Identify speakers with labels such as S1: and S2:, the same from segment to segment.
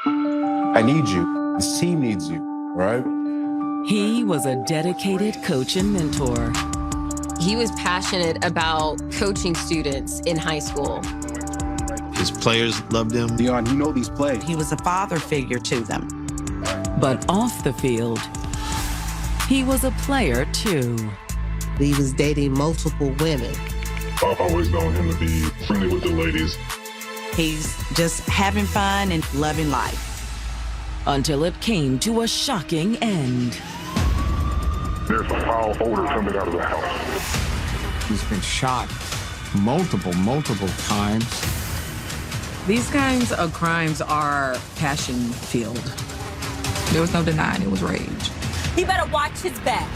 S1: I need you. This team needs you, right?
S2: He was a dedicated coach and mentor.
S3: He was passionate about coaching students in high school.
S4: His players loved him.
S1: Deon, you know these plays.
S5: He was a father figure to them.
S2: But off the field, he was a player too.
S6: He was dating multiple women.
S7: I've always known him to be friendly with the ladies.
S5: He's just having fun and loving life.
S2: Until it came to a shocking end.
S7: There's a foul odor coming out of the house.
S8: He's been shot multiple times.
S9: These kinds of crimes are passion-filled. There was no denying it was rage.
S10: He better watch his back.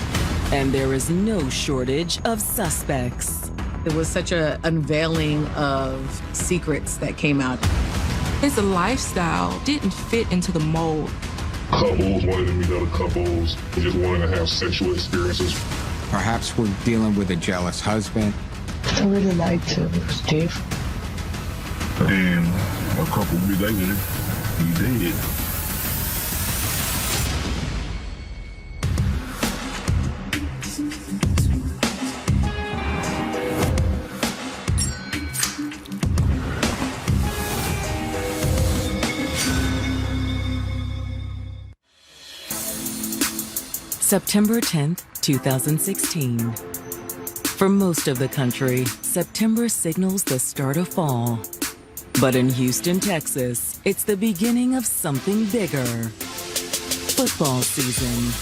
S2: And there is no shortage of suspects.
S9: It was such an unveiling of secrets that came out. His lifestyle didn't fit into the mold.
S7: Couples wanted to meet other couples. They just wanted to have sexual experiences.
S8: Perhaps we're dealing with a jealous husband.
S6: I really liked him, Steve.
S7: And a couple weeks later, he did.
S2: September 10th, 2016. For most of the country, September signals the start of fall. But in Houston, Texas, it's the beginning of something bigger. Football season.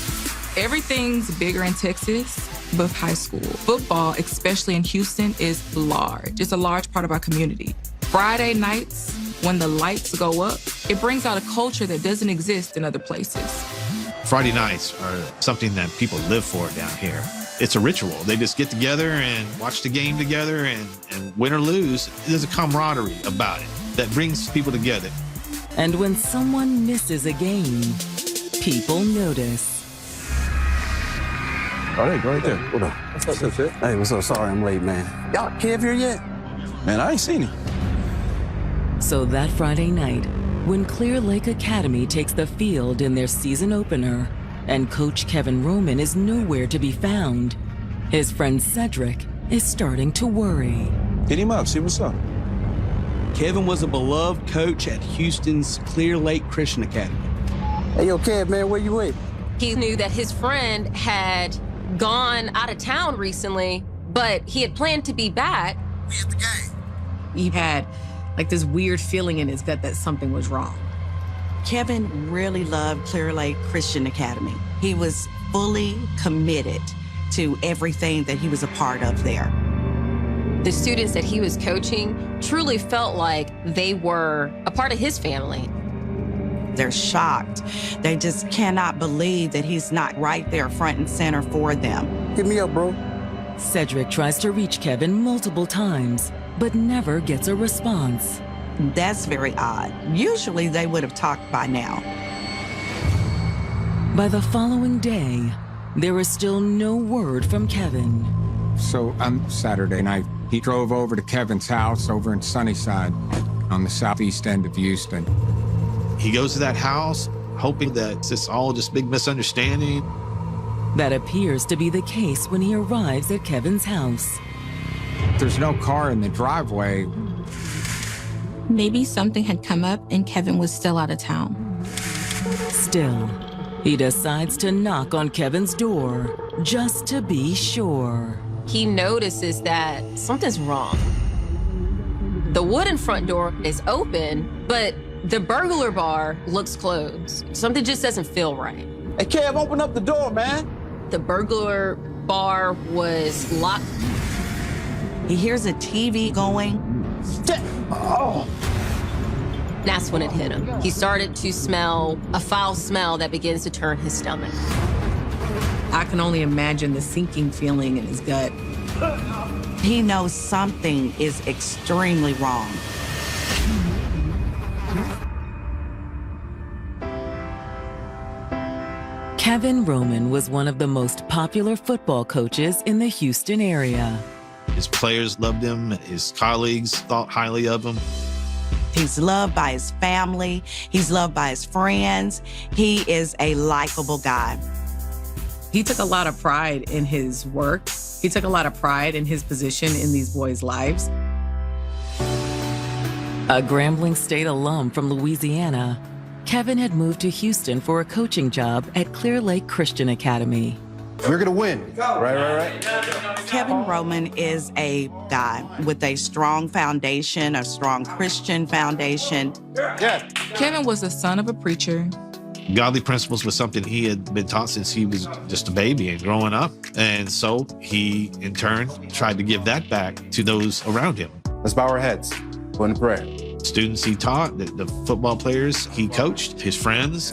S9: Everything's bigger in Texas, but high school. Football, especially in Houston, is large. It's a large part of our community. Friday nights, when the lights go up, it brings out a culture that doesn't exist in other places.
S4: Friday nights are something that people live for down here. It's a ritual. They just get together and watch the game together, and win or lose, there's a camaraderie about it that brings people together.
S2: And when someone misses a game, people notice.
S1: Oh, there you go, right there. Hold on. What's up, Sid? Hey, what's up? Sorry I'm late, man. Y'all Kev here yet? Man, I ain't seen him.
S2: So that Friday night, when Clear Lake Academy takes the field in their season opener, and Coach Kevin Roman is nowhere to be found, his friend Cedric is starting to worry.
S1: Hit him up, see what's up.
S11: Kevin was a beloved coach at Houston's Clear Lake Christian Academy.
S1: Hey, yo, Kev, man, where you at?
S3: He knew that his friend had gone out of town recently, but he had planned to be back.
S1: We at the game.
S9: He had like this weird feeling in his gut that something was wrong.
S5: Kevin really loved Clear Lake Christian Academy. He was fully committed to everything that he was a part of there.
S3: The students that he was coaching truly felt like they were a part of his family.
S5: They're shocked. They just cannot believe that he's not right there front and center for them.
S1: Hit me up, bro.
S2: Cedric tries to reach Kevin multiple times, but never gets a response.
S5: That's very odd. Usually they would have talked by now.
S2: By the following day, there is still no word from Kevin.
S8: So on Saturday night, he drove over to Kevin's house over in Sunnyside on the southeast end of Houston.
S4: He goes to that house hoping that it's all just big misunderstanding.
S2: That appears to be the case when he arrives at Kevin's house.
S8: There's no car in the driveway.
S9: Maybe something had come up and Kevin was still out of town.
S2: Still, he decides to knock on Kevin's door just to be sure.
S3: He notices that something's wrong. The wooden front door is open, but the burglar bar looks closed. Something just doesn't feel right.
S1: Hey, Kev, open up the door, man.
S3: The burglar bar was locked.
S5: He hears a TV going.
S1: Oh.
S3: That's when it hit him. He started to smell a foul smell that begins to turn his stomach.
S9: I can only imagine the sinking feeling in his gut.
S5: He knows something is extremely wrong.
S2: Kevin Roman was one of the most popular football coaches in the Houston area.
S4: His players loved him. His colleagues thought highly of him.
S5: He's loved by his family. He's loved by his friends. He is a likable guy.
S12: He took a lot of pride in his work. He took a lot of pride in his position in these boys' lives.
S2: A Grambling State alum from Louisiana, Kevin had moved to Houston for a coaching job at Clear Lake Christian Academy.
S1: We're gonna win. Right.
S5: Kevin Roman is a guy with a strong foundation, a strong Christian foundation.
S1: Yeah.
S9: Kevin was the son of a preacher.
S4: Godly principles was something he had been taught since he was just a baby and growing up. And so he, in turn, tried to give that back to those around him.
S1: Let's bow our heads. Go into prayer.
S4: Students he taught, the football players he coached, his friends.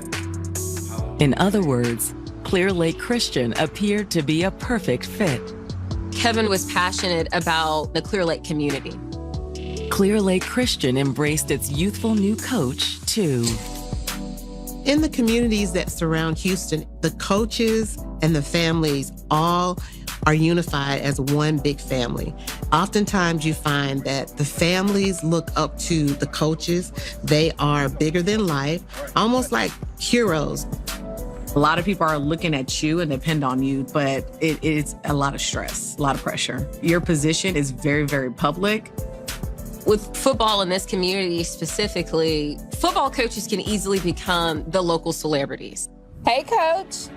S2: In other words, Clear Lake Christian appeared to be a perfect fit.
S3: Kevin was passionate about the Clear Lake community.
S2: Clear Lake Christian embraced its youthful new coach, too.
S6: In the communities that surround Houston, the coaches and the families all are unified as one big family. Oftentimes you find that the families look up to the coaches. They are bigger than life, almost like heroes.
S12: A lot of people are looking at you and depend on you, but it's a lot of stress, a lot of pressure. Your position is very, very public.
S3: With football in this community specifically, football coaches can easily become the local celebrities.
S10: Hey, Coach.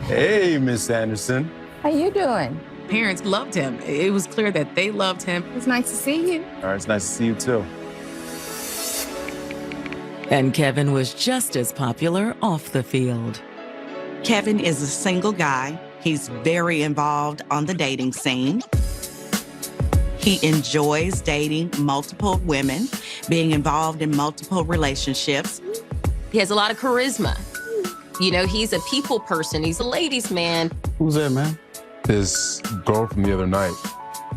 S1: Hey, Miss Anderson.
S10: How you doing?
S12: Parents loved him. It was clear that they loved him.
S10: It's nice to see you.
S1: All right, it's nice to see you too.
S2: And Kevin was just as popular off the field.
S5: Kevin is a single guy. He's very involved on the dating scene. He enjoys dating multiple women, being involved in multiple relationships.
S3: He has a lot of charisma. You know, he's a people person. He's a ladies' man.
S1: Who's that, man?
S13: His girl from the other night.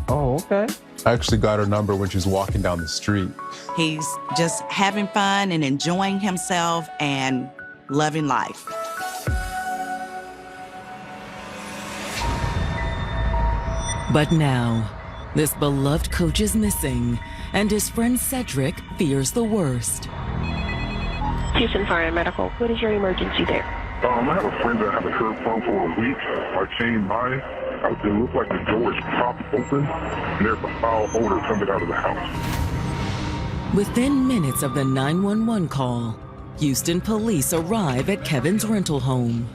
S1: Oh, okay.
S13: I actually got her number when she was walking down the street.
S5: He's just having fun and enjoying himself and loving life.
S2: But now, this beloved coach is missing, and his friend Cedric fears the worst.
S14: Houston Fire and Medical, what is your emergency there?
S7: I have a friend that I haven't heard from for a week. I came by. It looks like the door is propped open, and there's a foul odor coming out of the house.
S2: Within minutes of the 911 call, Houston police arrive at Kevin's rental home.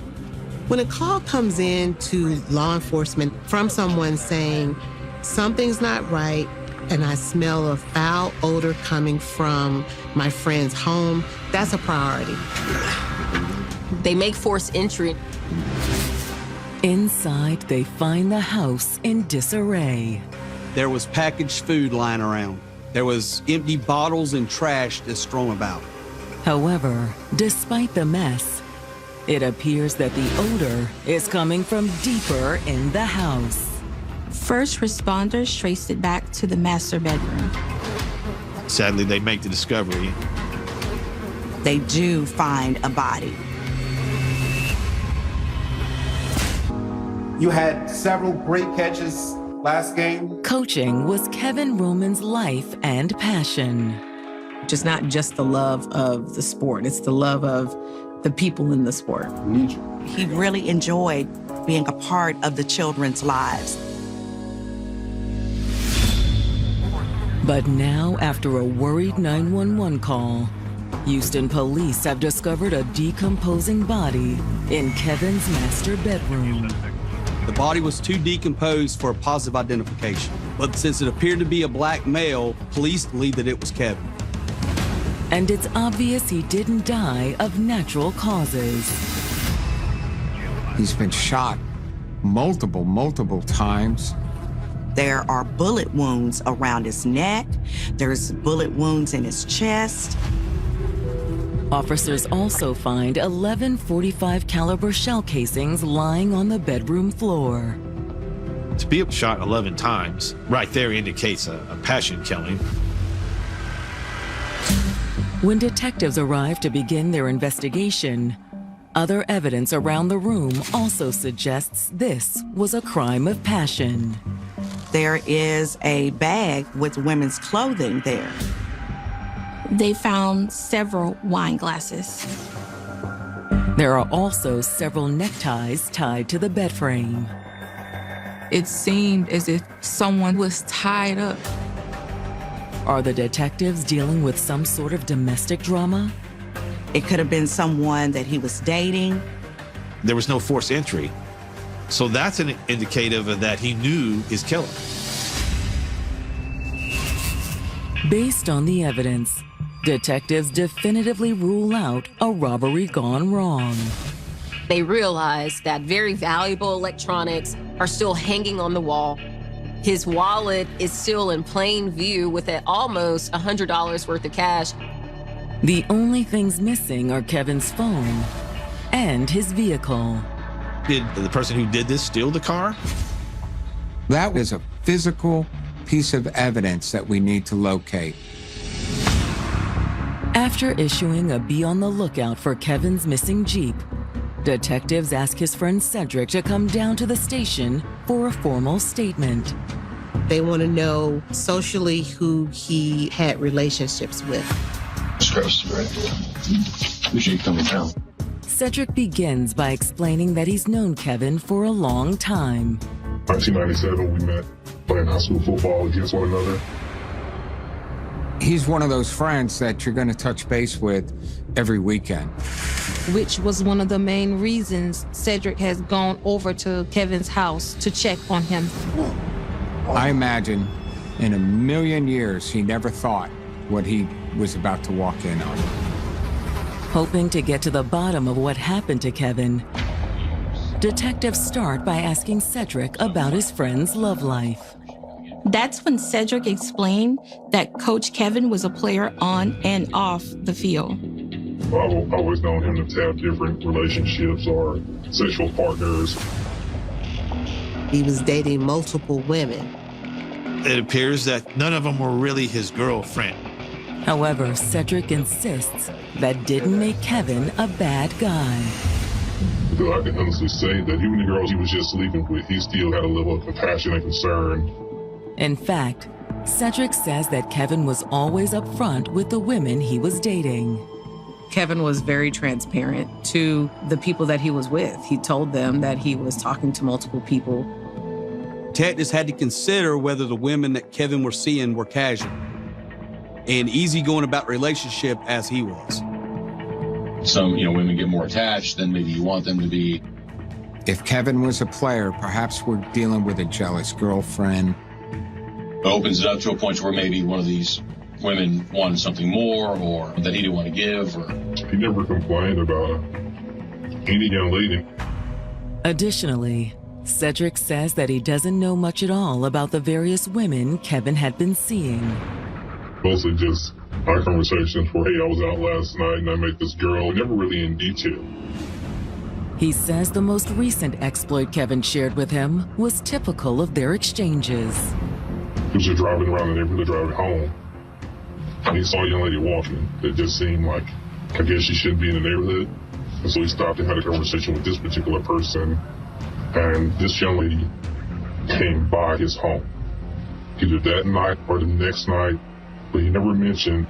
S6: When a call comes in to law enforcement from someone saying, something's not right, and I smell a foul odor coming from my friend's home, that's a priority.
S3: They make forced entry.
S2: Inside, they find the house in disarray.
S11: There was packaged food lying around. There was empty bottles and trash that's strewn about.
S2: However, despite the mess, it appears that the odor is coming from deeper in the house.
S9: First responders traced it back to the master bedroom.
S4: Sadly, they make the discovery.
S5: They do find a body.
S15: You had several great catches last game.
S2: Coaching was Kevin Roman's life and passion.
S12: It's not just the love of the sport, it's the love of the people in the sport.
S5: He really enjoyed being a part of the children's lives.
S2: But now, after a worried 911 call, Houston police have discovered a decomposing body in Kevin's master bedroom.
S11: The body was too decomposed for a positive identification. But since it appeared to be a black male, police believe that it was Kevin.
S2: And it's obvious he didn't die of natural causes.
S8: He's been shot multiple times.
S5: There are bullet wounds around his neck. There's bullet wounds in his chest.
S2: Officers also find 11 .45 caliber shell casings lying on the bedroom floor.
S4: To be shot 11 times, right there indicates a passion killing.
S2: When detectives arrive to begin their investigation, other evidence around the room also suggests this was a crime of passion.
S5: There is a bag with women's clothing there.
S16: They found several wine glasses.
S2: There are also several neckties tied to the bed frame.
S9: It seemed as if someone was tied up.
S2: Are the detectives dealing with some sort of domestic drama?
S5: It could have been someone that he was dating.
S4: There was no forced entry. So that's an indicative of that he knew his killer.
S2: Based on the evidence, detectives definitively rule out a robbery gone wrong.
S3: They realize that very valuable electronics are still hanging on the wall. His wallet is still in plain view with almost $100 worth of cash.
S2: The only things missing are Kevin's phone and his vehicle.
S4: Did the person who did this steal the car?
S8: That is a physical piece of evidence that we need to locate.
S2: After issuing a be on the lookout for Kevin's missing Jeep, detectives ask his friend Cedric to come down to the station for a formal statement.
S6: They want to know socially who he had relationships with.
S7: Appreciate you coming down.
S2: Cedric begins by explaining that he's known Kevin for a long time.
S7: 1997, we met playing high school football against one another.
S8: He's one of those friends that you're going to touch base with every weekend.
S17: Which was one of the main reasons Cedric has gone over to Kevin's house to check on him.
S8: I imagine in a million years he never thought what he was about to walk in on.
S2: Hoping to get to the bottom of what happened to Kevin, detectives start by asking Cedric about his friend's love life.
S16: That's when Cedric explained that Coach Kevin was a player on and off the field.
S7: I've always known him to have different relationships or sexual partners.
S6: He was dating multiple women.
S4: It appears that none of them were really his girlfriend.
S2: However, Cedric insists that didn't make Kevin a bad guy.
S7: Because I can honestly say that even the girls he was just sleeping with, he still had a level of compassion and concern.
S2: In fact, Cedric says that Kevin was always upfront with the women he was dating.
S12: Kevin was very transparent to the people that he was with. He told them that he was talking to multiple people.
S11: Detectives had to consider whether the women that Kevin were seeing were casual and easygoing about relationship as he was.
S18: Some, women get more attached than maybe you want them to be.
S8: If Kevin was a player, perhaps we're dealing with a jealous girlfriend.
S18: It opens it up to a point where maybe one of these women wanted something more or that he didn't want to give. Or
S7: he never complained about any young lady.
S2: Additionally, Cedric says that he doesn't know much at all about the various women Kevin had been seeing.
S7: Mostly just our conversations where, hey, I was out last night and I met this girl, never really in detail.
S2: He says the most recent exploit Kevin shared with him was typical of their exchanges.
S7: He was just driving around the neighborhood, driving home. And he saw a young lady walking that just seemed like, I guess she shouldn't be in the neighborhood. And so he stopped and had a conversation with this particular person. And this young lady came by his home, either that night or the next night, but he never mentioned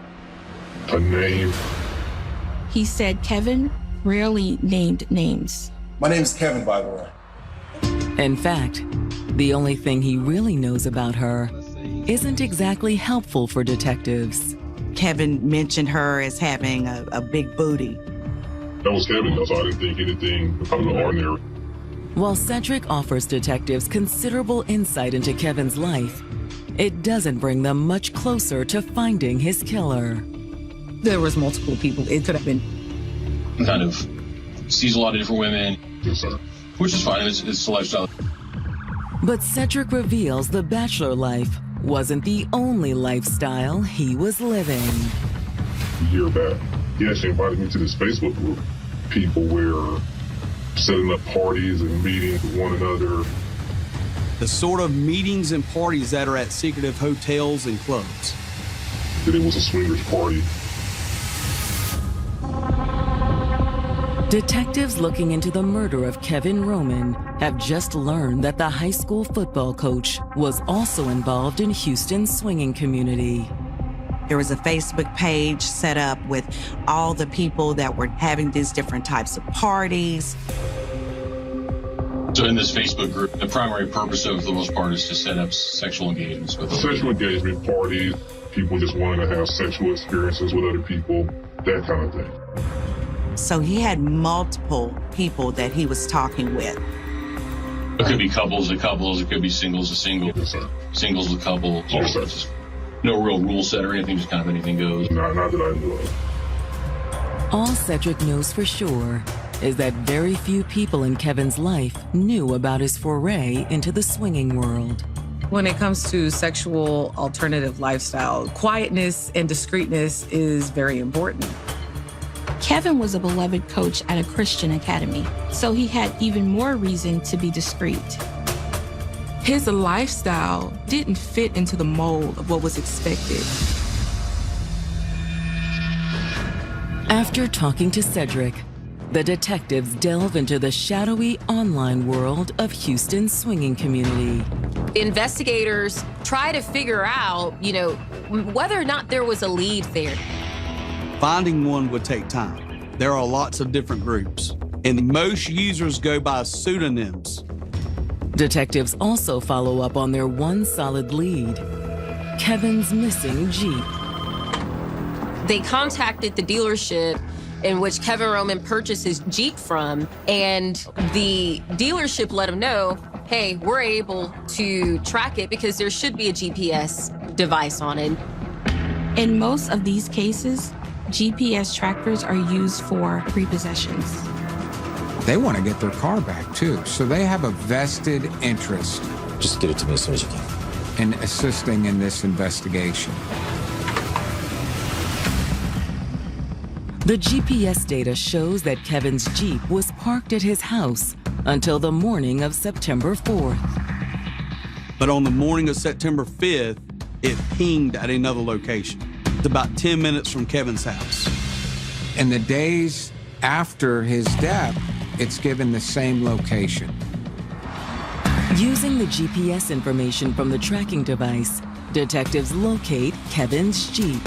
S7: a name.
S16: He said Kevin rarely named names.
S15: My name's Kevin, by the way.
S2: In fact, the only thing he really knows about her isn't exactly helpful for detectives.
S5: Kevin mentioned her as having a big booty.
S7: That was Kevin, so I didn't think anything out of the ordinary.
S2: While Cedric offers detectives considerable insight into Kevin's life, it doesn't bring them much closer to finding his killer.
S12: There was multiple people. It could have been.
S18: Kind of sees a lot of different women.
S7: Yes, sir.
S18: Which is fine. It's a lifestyle.
S2: But Cedric reveals the bachelor life wasn't the only lifestyle he was living.
S7: A year back, he actually invited me to this Facebook group. People were setting up parties and meetings with one another.
S11: The sort of meetings and parties that are at secretive hotels and clubs.
S7: That it was a swingers party.
S2: Detectives looking into the murder of Kevin Roman have just learned that the high school football coach was also involved in Houston's swinging community.
S5: There was a Facebook page set up with all the people that were having these different types of parties.
S18: So in this Facebook group, the primary purpose of, for the most part, is to set up sexual engagements with them.
S7: Sexual engagement parties, people just wanting to have sexual experiences with other people, that kind of thing.
S5: So he had multiple people that he was talking with.
S18: It could be couples to couples, it could be singles to singles,
S7: Yes, sir.
S18: singles to couples.
S7: Yes, sir.
S18: Just no real rule set or anything, just kind of anything goes.
S7: Not that I knew of.
S2: All Cedric knows for sure is that very few people in Kevin's life knew about his foray into the swinging world.
S12: When it comes to sexual alternative lifestyle, quietness and discreetness is very important.
S16: Kevin was a beloved coach at a Christian academy, so he had even more reason to be discreet.
S9: His lifestyle didn't fit into the mold of what was expected.
S2: After talking to Cedric, the detectives delve into the shadowy online world of Houston's swinging community.
S3: Investigators try to figure out, whether or not there was a lead there.
S11: Finding one would take time. There are lots of different groups, and most users go by pseudonyms.
S2: Detectives also follow up on their one solid lead, Kevin's missing Jeep.
S3: They contacted the dealership in which Kevin Roman purchased his Jeep from, and the dealership let him know, hey, we're able to track it because there should be a GPS device on it.
S16: In most of these cases, GPS trackers are used for repossessions.
S8: They want to get their car back too, so they have a vested interest.
S1: Just get it to me as soon as you can.
S8: In assisting in this investigation.
S2: The GPS data shows that Kevin's Jeep was parked at his house until the morning of September 4th.
S11: But on the morning of September 5th, it pinged at another location. It's about 10 minutes from Kevin's house.
S8: In the days after his death, it's given the same location.
S2: Using the GPS information from the tracking device, detectives locate Kevin's Jeep.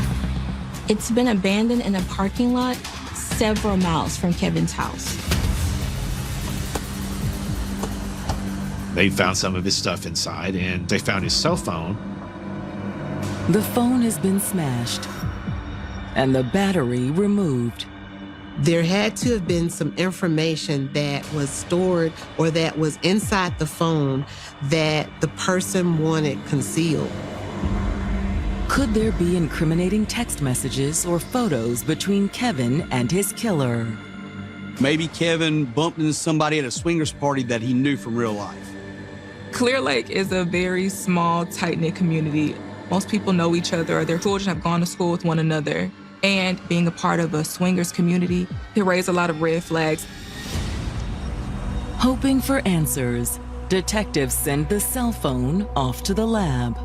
S16: It's been abandoned in a parking lot several miles from Kevin's house.
S4: They found some of his stuff inside, and they found his cell phone.
S2: The phone has been smashed and the battery removed.
S6: There had to have been some information that was stored or that was inside the phone that the person wanted concealed.
S2: Could there be incriminating text messages or photos between Kevin and his killer?
S11: Maybe Kevin bumped into somebody at a swingers party that he knew from real life.
S9: Clear Lake is a very small, tight-knit community. Most people know each other, or their children have gone to school with one another. And being a part of a swingers community, it raised a lot of red flags.
S2: Hoping for answers, detectives send the cell phone off to the lab.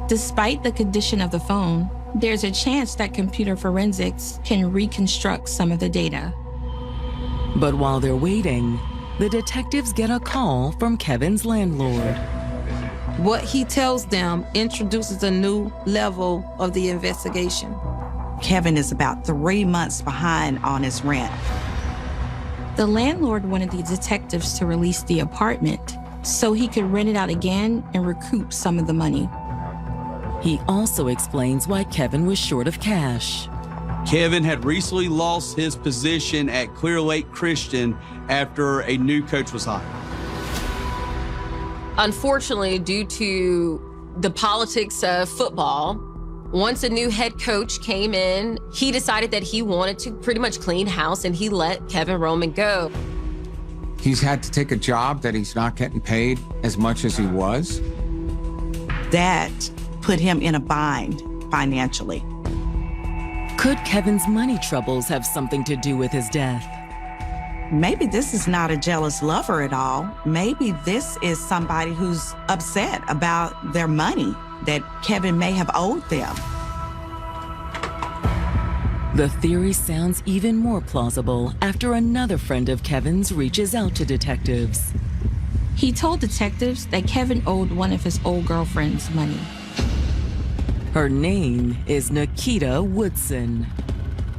S16: Despite the condition of the phone, there's a chance that computer forensics can reconstruct some of the data.
S2: But while they're waiting, the detectives get a call from Kevin's landlord.
S17: What he tells them introduces a new level of the investigation.
S5: Kevin is about 3 months behind on his rent.
S16: The landlord wanted the detectives to release the apartment so he could rent it out again and recoup some of the money.
S2: He also explains why Kevin was short of cash.
S11: Kevin had recently lost his position at Clear Lake Christian after a new coach was hired.
S3: Unfortunately, due to the politics of football, once a new head coach came in, he decided that he wanted to pretty much clean house, and he let Kevin Roman go.
S8: He's had to take a job that he's not getting paid as much as he was.
S5: That put him in a bind financially.
S2: Could Kevin's money troubles have something to do with his death?
S5: Maybe this is not a jealous lover at all. Maybe this is somebody who's upset about their money that Kevin may have owed them.
S2: The theory sounds even more plausible after another friend of Kevin's reaches out to detectives.
S16: He told detectives that Kevin owed one of his old girlfriends money.
S2: Her name is Nikita Woodson.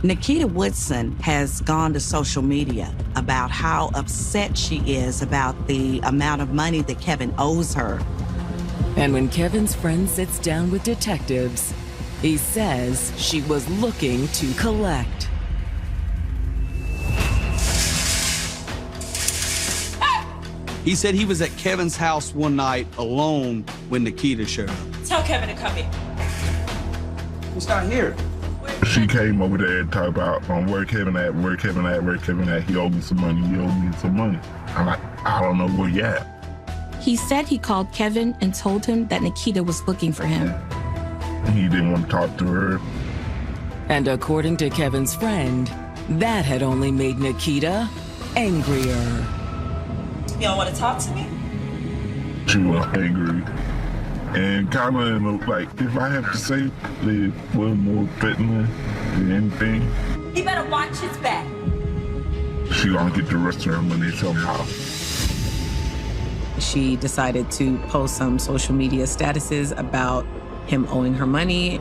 S5: Nikita Woodson has gone to social media about how upset she is about the amount of money that Kevin owes her.
S2: And when Kevin's friend sits down with detectives, he says she was looking to collect.
S11: He said he was at Kevin's house one night alone when Nikita showed up.
S19: Tell Kevin to come in.
S11: He's not here.
S7: She came over there and talked about where Kevin at, where Kevin at, where Kevin at. He owed me some money, he owed me some money. I'm like, I don't know where you at.
S16: He said he called Kevin and told him that Nikita was looking for him.
S7: He didn't want to talk to her.
S2: And according to Kevin's friend, that had only made Nikita angrier.
S19: You don't want to talk to me?
S7: She was angry. And kind of like, if I have to say, it was more threatening than anything.
S19: He better watch his back.
S7: She gonna get the rest of her money somehow.
S12: She decided to post some social media statuses about him owing her money.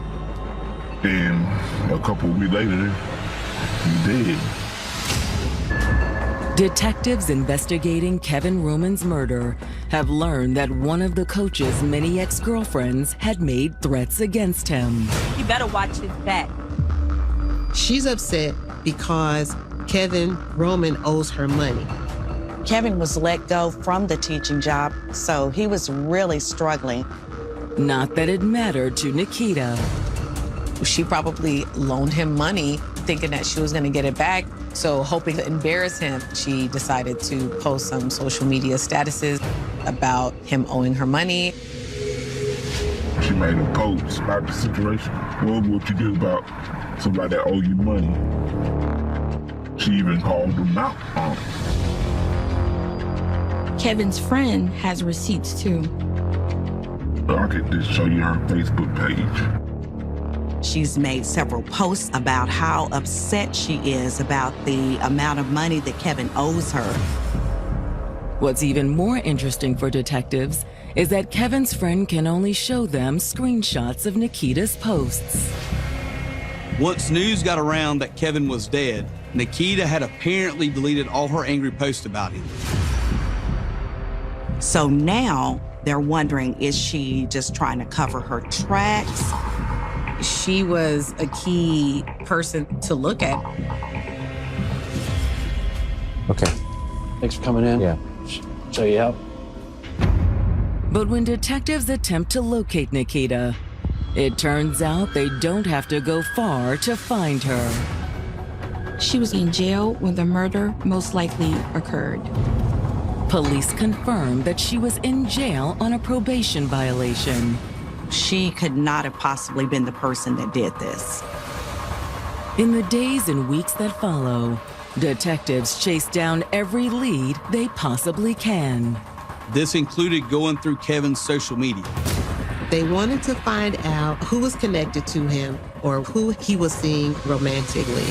S7: And a couple of weeks later, he did.
S2: Detectives investigating Kevin Roman's murder have learned that one of the coach's many ex-girlfriends had made threats against him.
S19: He better watch his back.
S6: She's upset because Kevin Roman owes her money.
S5: Kevin was let go from the teaching job, so he was really struggling.
S2: Not that it mattered to Nikita.
S12: She probably loaned him money thinking that she was going to get it back. So hoping to embarrass him, she decided to post some social media statuses about him owing her money.
S7: She made a post about the situation. What would you do about somebody that owe you money? She even called him out on it.
S16: Kevin's friend has receipts too.
S7: I could just show you her Facebook page.
S5: She's made several posts about how upset she is about the amount of money that Kevin owes her.
S2: What's even more interesting for detectives is that Kevin's friend can only show them screenshots of Nikita's posts.
S11: Once news got around that Kevin was dead, Nikita had apparently deleted all her angry posts about him.
S5: So now they're wondering, is she just trying to cover her tracks?
S12: She was a key person to look at.
S1: Okay. Thanks for coming in. Yeah. Show you out.
S2: But when detectives attempt to locate Nikita, it turns out they don't have to go far to find her.
S16: She was in jail when the murder most likely occurred.
S2: Police confirmed that she was in jail on a probation violation.
S5: She could not have possibly been the person that did this.
S2: In the days and weeks that follow, detectives chase down every lead they possibly can.
S11: This included going through Kevin's social media.
S6: They wanted to find out who was connected to him or who he was seeing romantically.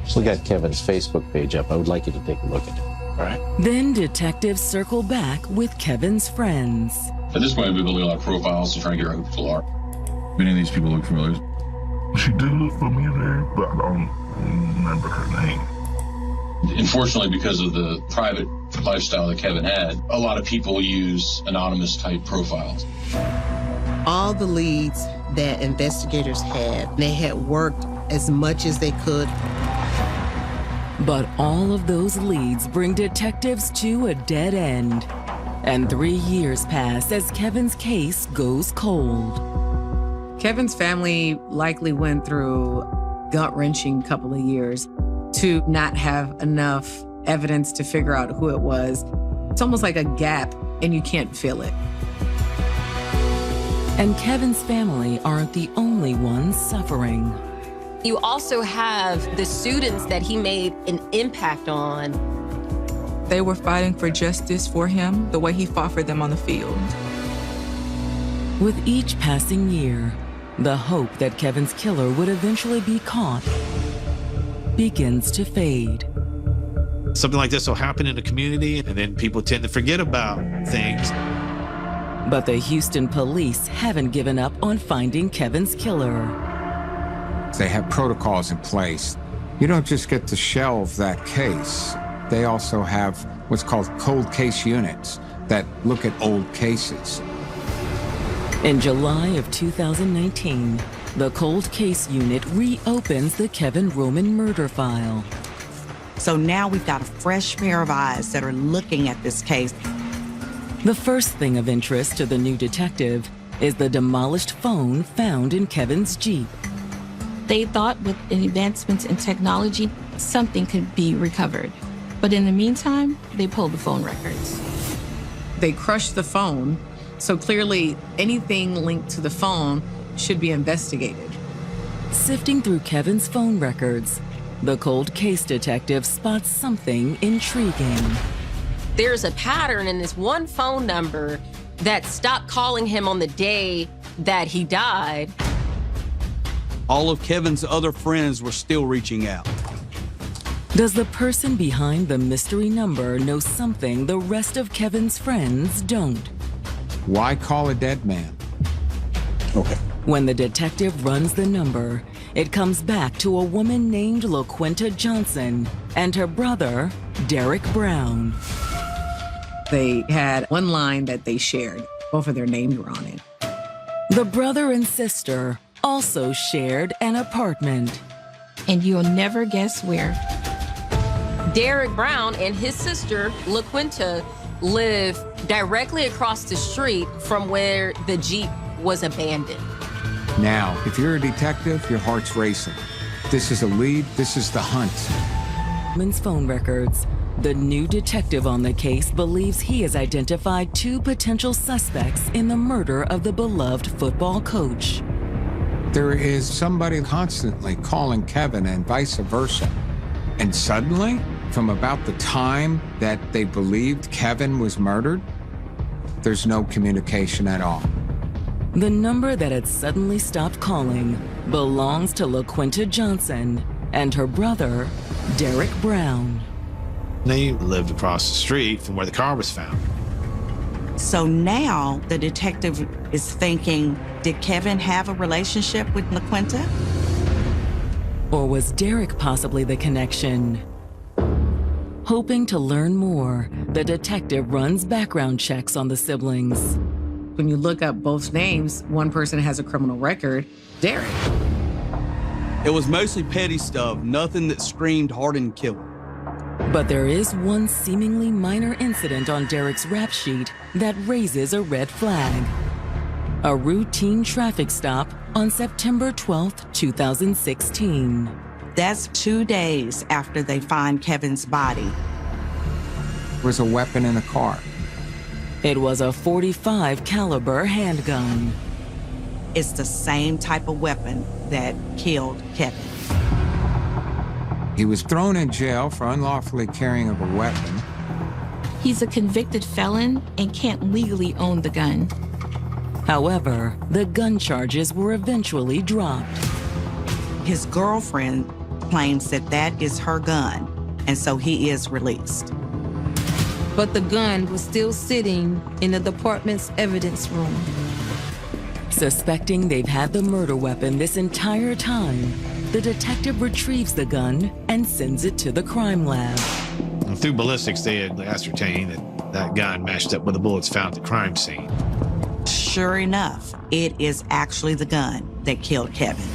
S1: Just look at Kevin's Facebook page up. I would like you to take a look at it. All right.
S2: Then detectives circle back with Kevin's friends.
S18: At this point, we're building a lot of profiles to try and get out who people are.
S7: Many of these people look familiar. She did look familiar, but I don't remember her name.
S18: Unfortunately, because of the private lifestyle that Kevin had, a lot of people use anonymous type profiles.
S6: All the leads that investigators had, they had worked as much as they could.
S2: But all of those leads bring detectives to a dead end. And 3 years pass as Kevin's case goes cold.
S12: Kevin's family likely went through a gut-wrenching couple of years to not have enough evidence to figure out who it was. It's almost like a gap, and you can't fill it.
S2: And Kevin's family aren't the only ones suffering.
S3: You also have the students that he made an impact on.
S9: They were fighting for justice for him the way he fought for them on the field.
S2: With each passing year, the hope that Kevin's killer would eventually be caught begins to fade.
S4: Something like this will happen in a community, and then people tend to forget about things.
S2: But the Houston police haven't given up on finding Kevin's killer.
S8: They have protocols in place. You don't just get to shelve that case. They also have what's called cold case units that look at old cases.
S2: In July of 2019, the cold case unit reopens the Kevin Roman murder file.
S5: So now we've got a fresh pair of eyes that are looking at this case.
S2: The first thing of interest to the new detective is the demolished phone found in Kevin's Jeep.
S16: They thought with advancements in technology, something could be recovered. But in the meantime, they pulled the phone records.
S12: They crushed the phone, so clearly anything linked to the phone should be investigated.
S2: Sifting through Kevin's phone records, the cold case detective spots something intriguing.
S3: There's a pattern in this one phone number that stopped calling him on the day that he died.
S11: All of Kevin's other friends were still reaching out.
S2: Does the person behind the mystery number know something the rest of Kevin's friends don't?
S8: Why call a dead man?
S1: Okay.
S2: When the detective runs the number, it comes back to a woman named LaQuinta Johnson and her brother, Derek Brown.
S12: They had one line that they shared. Both of their names were on it.
S2: The brother and sister also shared an apartment.
S16: And you'll never guess where.
S3: Derek Brown and his sister, LaQuinta, live directly across the street from where the Jeep was abandoned.
S8: Now, if you're a detective, your heart's racing. This is a lead, this is the hunt.
S2: Woman's phone records. The new detective on the case believes he has identified two potential suspects in the murder of the beloved football coach.
S8: There is somebody constantly calling Kevin and vice versa. And suddenly, from about the time that they believed Kevin was murdered, there's no communication at all.
S2: The number that had suddenly stopped calling belongs to LaQuinta Johnson and her brother, Derek Brown.
S4: They lived across the street from where the car was found.
S5: So now the detective is thinking, did Kevin have a relationship with LaQuinta?
S2: Or was Derek possibly the connection? Hoping to learn more, the detective runs background checks on the siblings.
S12: When you look up both names, one person has a criminal record, Derek.
S11: It was mostly petty stuff, nothing that screamed hardened killer.
S2: But there is one seemingly minor incident on Derek's rap sheet that raises a red flag. A routine traffic stop on September 12th, 2016.
S5: That's 2 days after they find Kevin's body.
S8: There was a weapon in the car.
S2: It was a .45 caliber handgun.
S5: It's the same type of weapon that killed Kevin.
S8: He was thrown in jail for unlawfully carrying of a weapon.
S16: He's a convicted felon and can't legally own the gun.
S2: However, the gun charges were eventually dropped.
S5: His girlfriend claims that that is her gun, and so he is released.
S17: But the gun was still sitting in the department's evidence room.
S2: Suspecting they've had the murder weapon this entire time, the detective retrieves the gun and sends it to the crime lab.
S4: Through ballistics, they had ascertained that gun matched up with the bullets found at the crime scene.
S5: Sure enough, it is actually the gun that killed Kevin.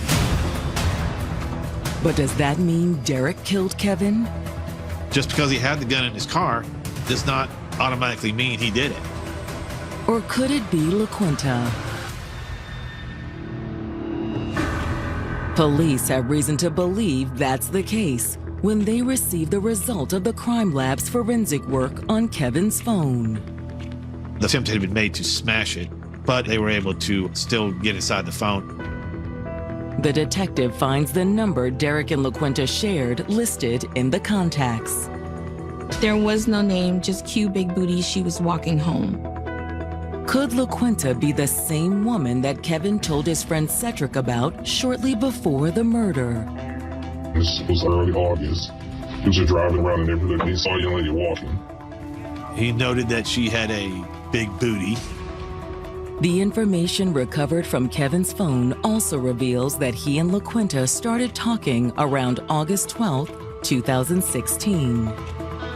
S2: But does that mean Derek killed Kevin?
S4: Just because he had the gun in his car does not automatically mean he did it.
S2: Or could it be LaQuinta? Police have reason to believe that's the case when they receive the result of the crime lab's forensic work on Kevin's phone.
S4: The attempt had been made to smash it, but they were able to still get inside the phone.
S2: The detective finds the number Derek and LaQuinta shared listed in the contacts.
S16: There was no name, just cue big booty, she was walking home.
S2: Could LaQuinta be the same woman that Kevin told his friend Cedric about shortly before the murder?
S7: This was early August. He was just driving around the neighborhood and he saw a young lady walking.
S4: He noted that she had a big booty.
S2: The information recovered from Kevin's phone also reveals that he and LaQuinta started talking around August 12th, 2016.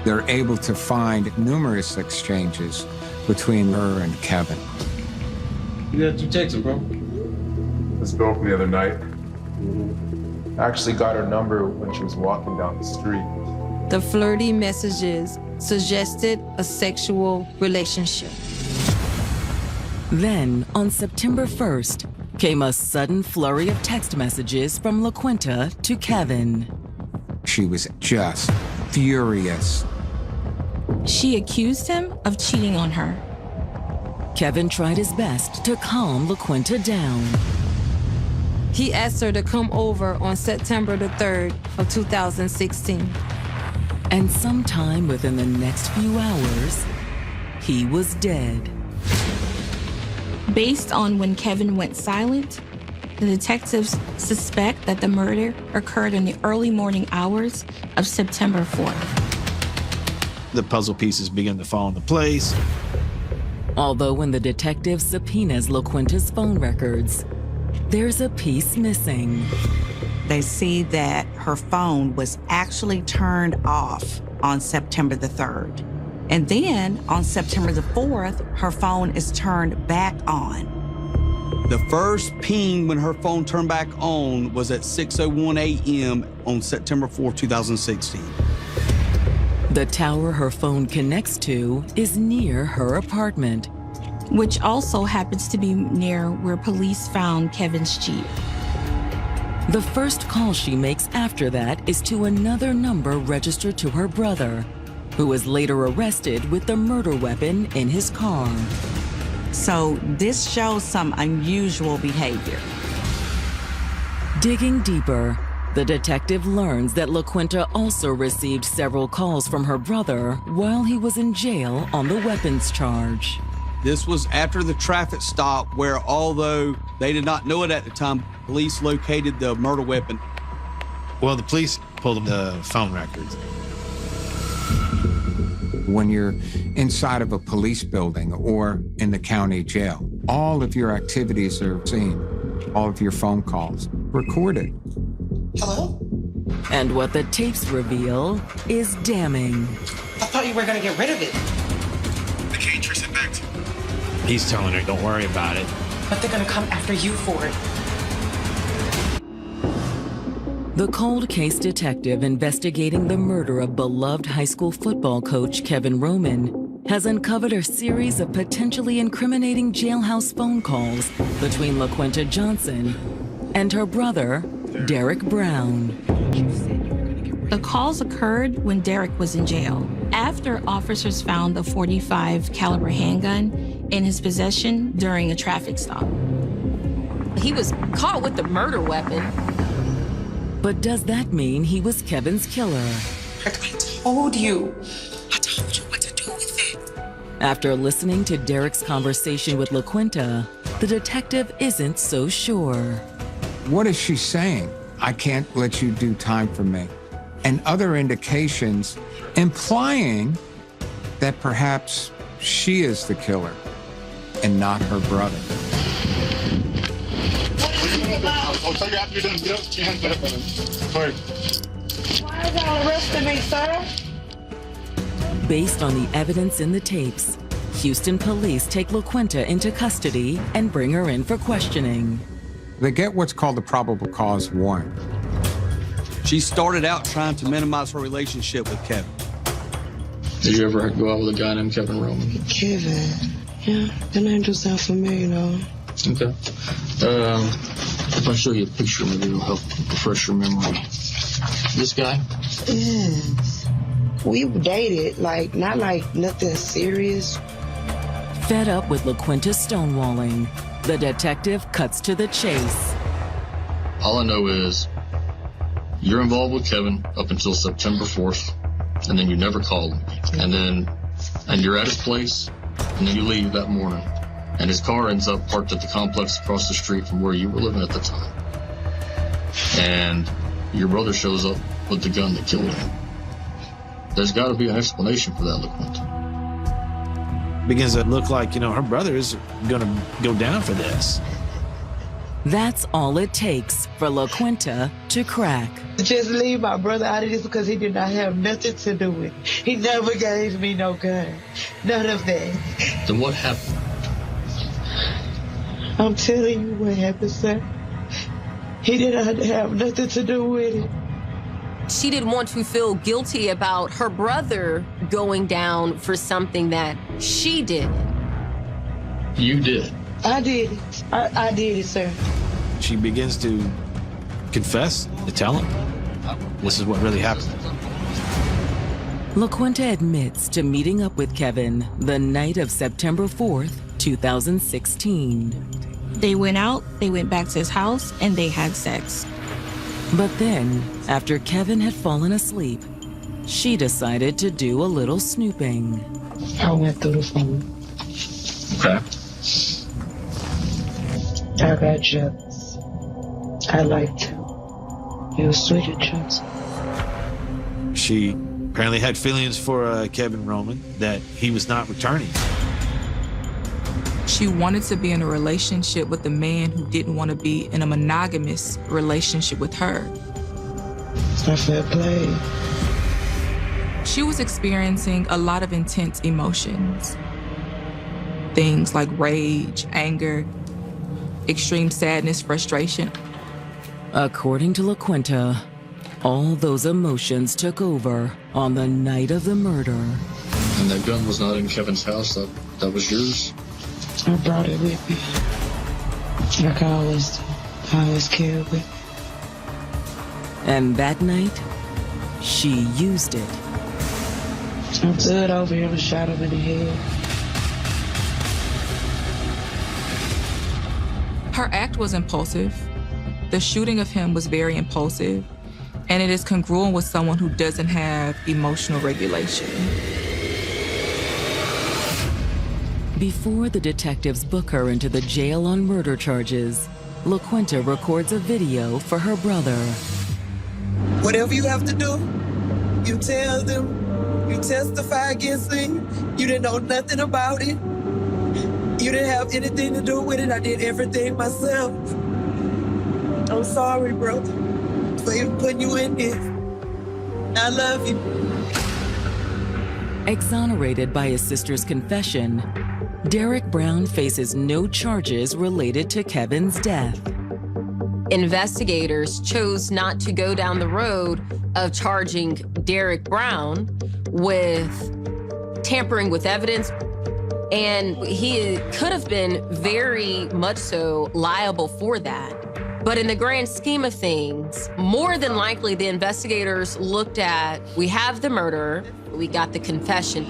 S8: They're able to find numerous exchanges between her and Kevin.
S13: You got 2 texts, bro. This girl from the other night. I actually got her number when she was walking down the street.
S17: The flirty messages suggested a sexual relationship.
S2: Then, on September 1st, came a sudden flurry of text messages from LaQuinta to Kevin.
S8: She was just furious.
S16: She accused him of cheating on her.
S2: Kevin tried his best to calm LaQuinta down.
S17: He asked her to come over on September the 3rd of 2016.
S2: And sometime within the next few hours, he was dead.
S16: Based on when Kevin went silent, the detectives suspect that the murder occurred in the early morning hours of September 4th.
S4: The puzzle pieces begin to fall into place.
S2: Although when the detective subpoenas LaQuinta's phone records, there's a piece missing.
S5: They see that her phone was actually turned off on September the 3rd. And then on September the 4th, her phone is turned back on.
S11: The first ping when her phone turned back on was at 6:01 a.m. on September 4, 2016.
S2: The tower her phone connects to is near her apartment,
S16: which also happens to be near where police found Kevin's Jeep.
S2: The first call she makes after that is to another number registered to her brother, who was later arrested with the murder weapon in his car.
S5: So this shows some unusual behavior.
S2: Digging deeper, the detective learns that LaQuinta also received several calls from her brother while he was in jail on the weapons charge.
S11: This was after the traffic stop where, although they did not know it at the time, police located the murder weapon.
S4: Well, the police pulled the phone records.
S8: When you're inside of a police building or in the county jail, all of your activities are seen, all of your phone calls recorded.
S20: Hello?
S2: And what the tapes reveal is damning.
S20: I thought you were gonna get rid of it.
S4: The can't trace it back to you. He's telling her, don't worry about it.
S20: But they're gonna come after you for it.
S2: The cold case detective investigating the murder of beloved high school football coach Kevin Roman has uncovered a series of potentially incriminating jailhouse phone calls between LaQuinta Johnson and her brother, Derek Brown.
S16: The calls occurred when Derek was in jail, after officers found a .45 caliber handgun in his possession during a traffic stop.
S3: He was caught with the murder weapon.
S2: But does that mean he was Kevin's killer?
S20: I told you. I told you what to do with it.
S2: After listening to Derek's conversation with LaQuinta, the detective isn't so sure.
S8: What is she saying? I can't let you do time for me. And other indications implying that perhaps she is the killer and not her brother.
S7: I'll tell you after you're done. Get up, put your hands up. Sorry.
S19: Why y'all arresting me, sir?
S2: Based on the evidence in the tapes, Houston police take LaQuinta into custody and bring her in for questioning.
S8: They get what's called the probable cause warrant.
S11: She started out trying to minimize her relationship with Kevin.
S18: Did you ever go out with a guy named Kevin Roman?
S21: Kevin? Yeah, that name just sounds familiar, though.
S18: Okay. If I show you a picture, maybe it'll help refresh your memory. This guy?
S21: Yes. We dated, not nothing serious.
S2: Fed up with LaQuinta's stonewalling, the detective cuts to the chase.
S18: All I know is you're involved with Kevin up until September 4th, and then you never called him. And you're at his place, and then you leave that morning. And his car ends up parked at the complex across the street from where you were living at the time. And your brother shows up with the gun that killed him. There's got to be an explanation for that, LaQuinta.
S4: begins to look like, her brother is going to go down for this.
S2: That's all it takes for LaQuinta to crack.
S19: Just leave my brother out of this because he did not have nothing to do with it. He never gave me no gun. None of that.
S18: Then what happened?
S19: I'm telling you what happened, sir. He didn't have nothing to do with it.
S3: She didn't want to feel guilty about her brother going down for something that she did.
S18: You did.
S19: I did it. I did it, sir.
S4: She begins to confess, to tell him this is what really happened.
S2: LaQuinta admits to meeting up with Kevin the night of September 4th, 2016.
S16: They went out, they went back to his house, and they had sex.
S2: But then, after Kevin had fallen asleep, she decided to do a little snooping.
S19: I went through the phone.
S18: Okay.
S19: I got jealous. I liked him. He was sweet and gentle.
S4: She apparently had feelings for Kevin Roman that he was not returning.
S9: She wanted to be in a relationship with a man who didn't want to be in a monogamous relationship with her.
S19: It's not fair play.
S9: She was experiencing a lot of intense emotions. Things like rage, anger, extreme sadness, frustration.
S2: According to LaQuinta, all those emotions took over on the night of the murder.
S18: And that gun was not in Kevin's house, that was yours?
S19: I brought it with me. Like I always do. I always carry it with me.
S2: And that night, she used it.
S19: I stood over him and shot him in the head.
S9: Her act was impulsive. The shooting of him was very impulsive, and it is congruent with someone who doesn't have emotional regulation.
S2: Before the detectives book her into the jail on murder charges, LaQuinta records a video for her brother.
S10: Whatever you have to do, you tell them. You testify against me. You didn't know nothing about it. You didn't have anything to do with it. I did everything myself. I'm sorry, brother, for even putting you in this. I love you.
S2: Exonerated by his sister's confession, Derek Brown faces no charges related to Kevin's death.
S3: Investigators chose not to go down the road of charging Derek Brown with tampering with evidence, and he could have been very much so liable for that. But in the grand scheme of things, more than likely the investigators looked at, we have the murder, we got the confession.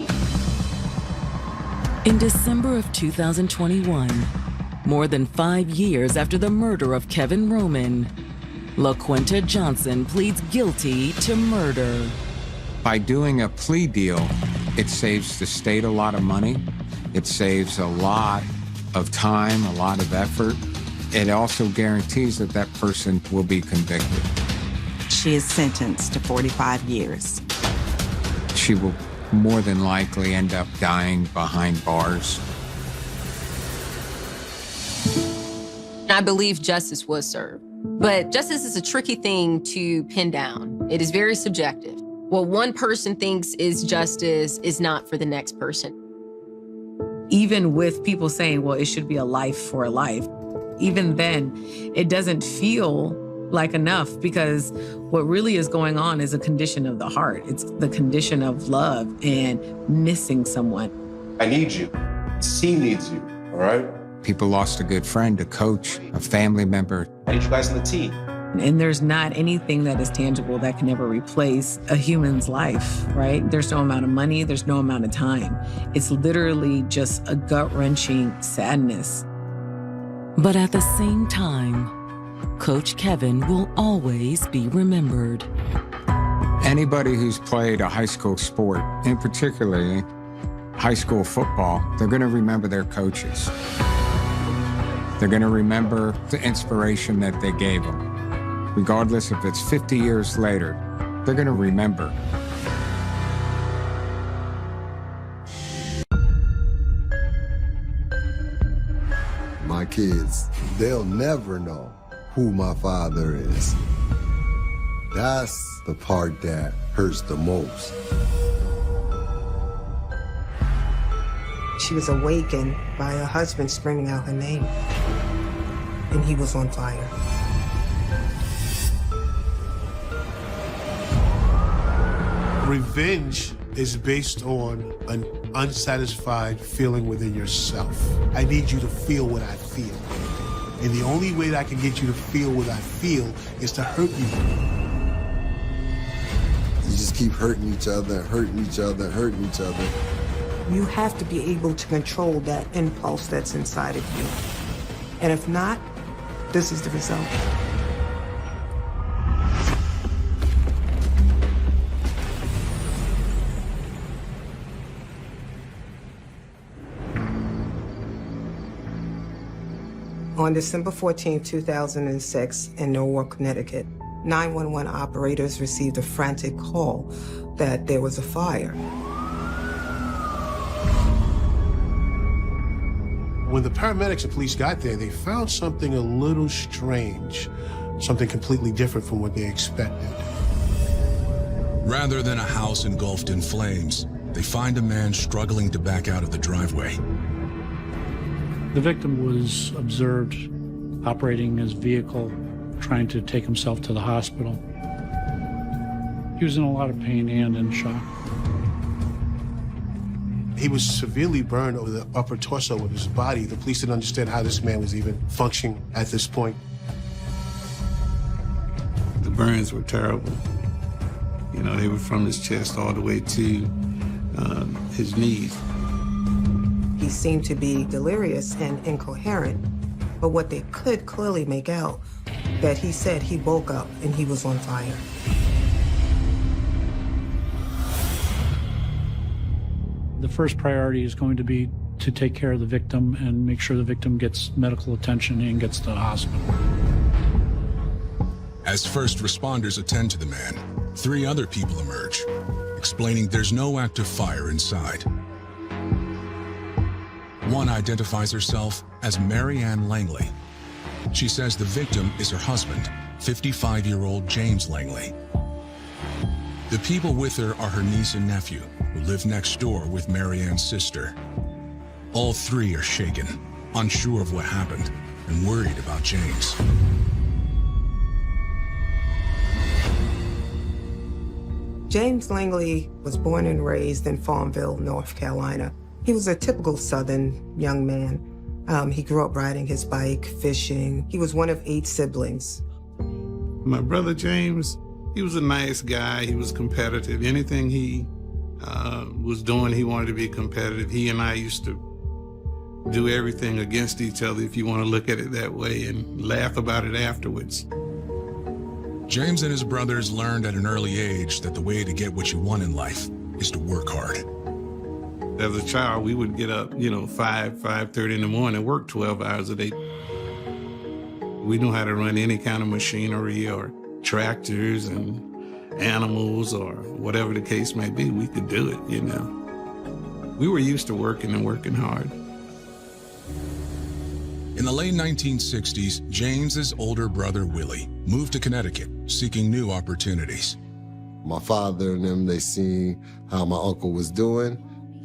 S2: In December of 2021, more than 5 years after the murder of Kevin Roman, LaQuinta Johnson pleads guilty to murder.
S8: By doing a plea deal, it saves the state a lot of money. It saves a lot of time, a lot of effort. It also guarantees that that person will be convicted.
S5: She is sentenced to 45 years.
S8: She will more than likely end up dying behind bars.
S3: I believe justice was served. But justice is a tricky thing to pin down. It is very subjective. What one person thinks is justice is not for the next person.
S12: Even with people saying, well, it should be a life for a life, even then, it doesn't feel like enough, because what really is going on is a condition of the heart. It's the condition of love and missing someone.
S15: I need you. This team needs you, all right?
S8: People lost a good friend, a coach, a family member.
S15: I need you guys on the team.
S12: And there's not anything that is tangible that can ever replace a human's life, right? There's no amount of money, there's no amount of time. It's literally just a gut-wrenching sadness.
S2: But at the same time, Coach Kevin will always be remembered.
S8: Anybody who's played a high school sport, and particularly high school football, they're going to remember their coaches. They're going to remember the inspiration that they gave them. Regardless if it's 50 years later, they're going to remember.
S14: kids, they'll never know who my father is. That's the part that hurts the most.
S22: She was awakened by her husband screaming out her name, and he was on fire.
S23: Revenge is based on an unsatisfied feeling within yourself. I need you to feel what I feel. And the only way that I can get you to feel what I feel is to hurt you.
S14: You just keep hurting each other, hurting each other, hurting each other.
S22: You have to be able to control that impulse that's inside of you. And if not, this is the result. On December 14, 2006, in Newark, Connecticut, 911 operators received a frantic call that there was a fire.
S23: When the paramedics and police got there, they found something a little strange, something completely different from what they expected.
S24: Rather than a house engulfed in flames, they find a man struggling to back out of the driveway.
S25: The victim was observed operating his vehicle, trying to take himself to the hospital. He was in a lot of pain and in shock.
S23: He was severely burned over the upper torso of his body. The police didn't understand how this man was even functioning at this point.
S1: The burns were terrible. You know, they were from his chest all the way to his knees.
S22: He seemed to be delirious and incoherent, but what they could clearly make out, that he said he woke up and he was on fire.
S25: The first priority is going to be to take care of the victim and make sure the victim gets medical attention and gets to the hospital.
S24: As first responders attend to the man, 3 other people emerge, explaining there's no active fire inside. One identifies herself as Mary Ann Langley. She says the victim is her husband, 55-year-old James Langley. The people with her are her niece and nephew, who live next door with Mary Ann's sister. All 3 are shaken, unsure of what happened, and worried about James.
S22: James Langley was born and raised in Farmville, North Carolina. He was a typical Southern young man. He grew up riding his bike, fishing. He was one of 8 siblings.
S1: My brother James, he was a nice guy. He was competitive. Anything he was doing, he wanted to be competitive. He and I used to do everything against each other, if you want to look at it that way, and laugh about it afterwards.
S24: James and his brothers learned at an early age that the way to get what you want in life is to work hard.
S1: As a child, we would get up, 5:30 in the morning, work 12 hours a day. We knew how to run any kind of machinery or tractors and animals or whatever the case may be. We could do it, We were used to working and working hard.
S24: In the late 1960s, James's older brother, Willie, moved to Connecticut, seeking new opportunities.
S14: My father and them, they seen how my uncle was doing,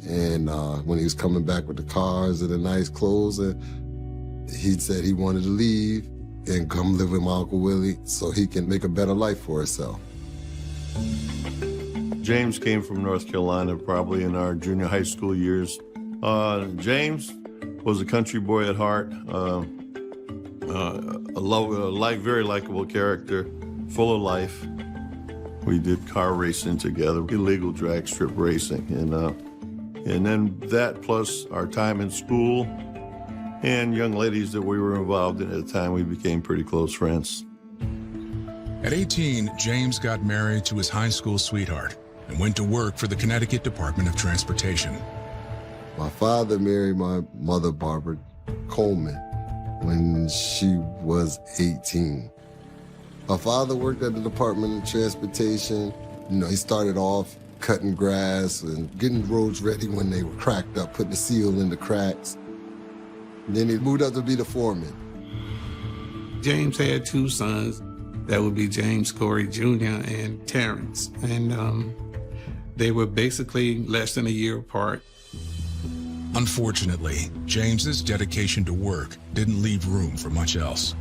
S14: and when he was coming back with the cars and the nice clothes, and he said he wanted to leave and come live with my Uncle Willie so he can make a better life for himself.
S26: James came from North Carolina, probably in our junior high school years. James was a country boy at heart, very likable character, full of life. We did car racing together, illegal drag strip racing, and then that plus our time in school and young ladies that we were involved in at the time, we became pretty close friends.
S24: At 18, James got married to his high school sweetheart and went to work for the Connecticut Department of Transportation.
S14: My father married my mother, Barbara Coleman, when she was 18. My father worked at the Department of Transportation. He started off cutting grass and getting roads ready when they were cracked up, putting the seal in the cracks. Then he moved up to be the foreman.
S1: James had two sons. That would be James Corey Jr. and Terrence. And they were basically less than a year apart.
S24: Unfortunately, James's dedication to work didn't leave room for much else.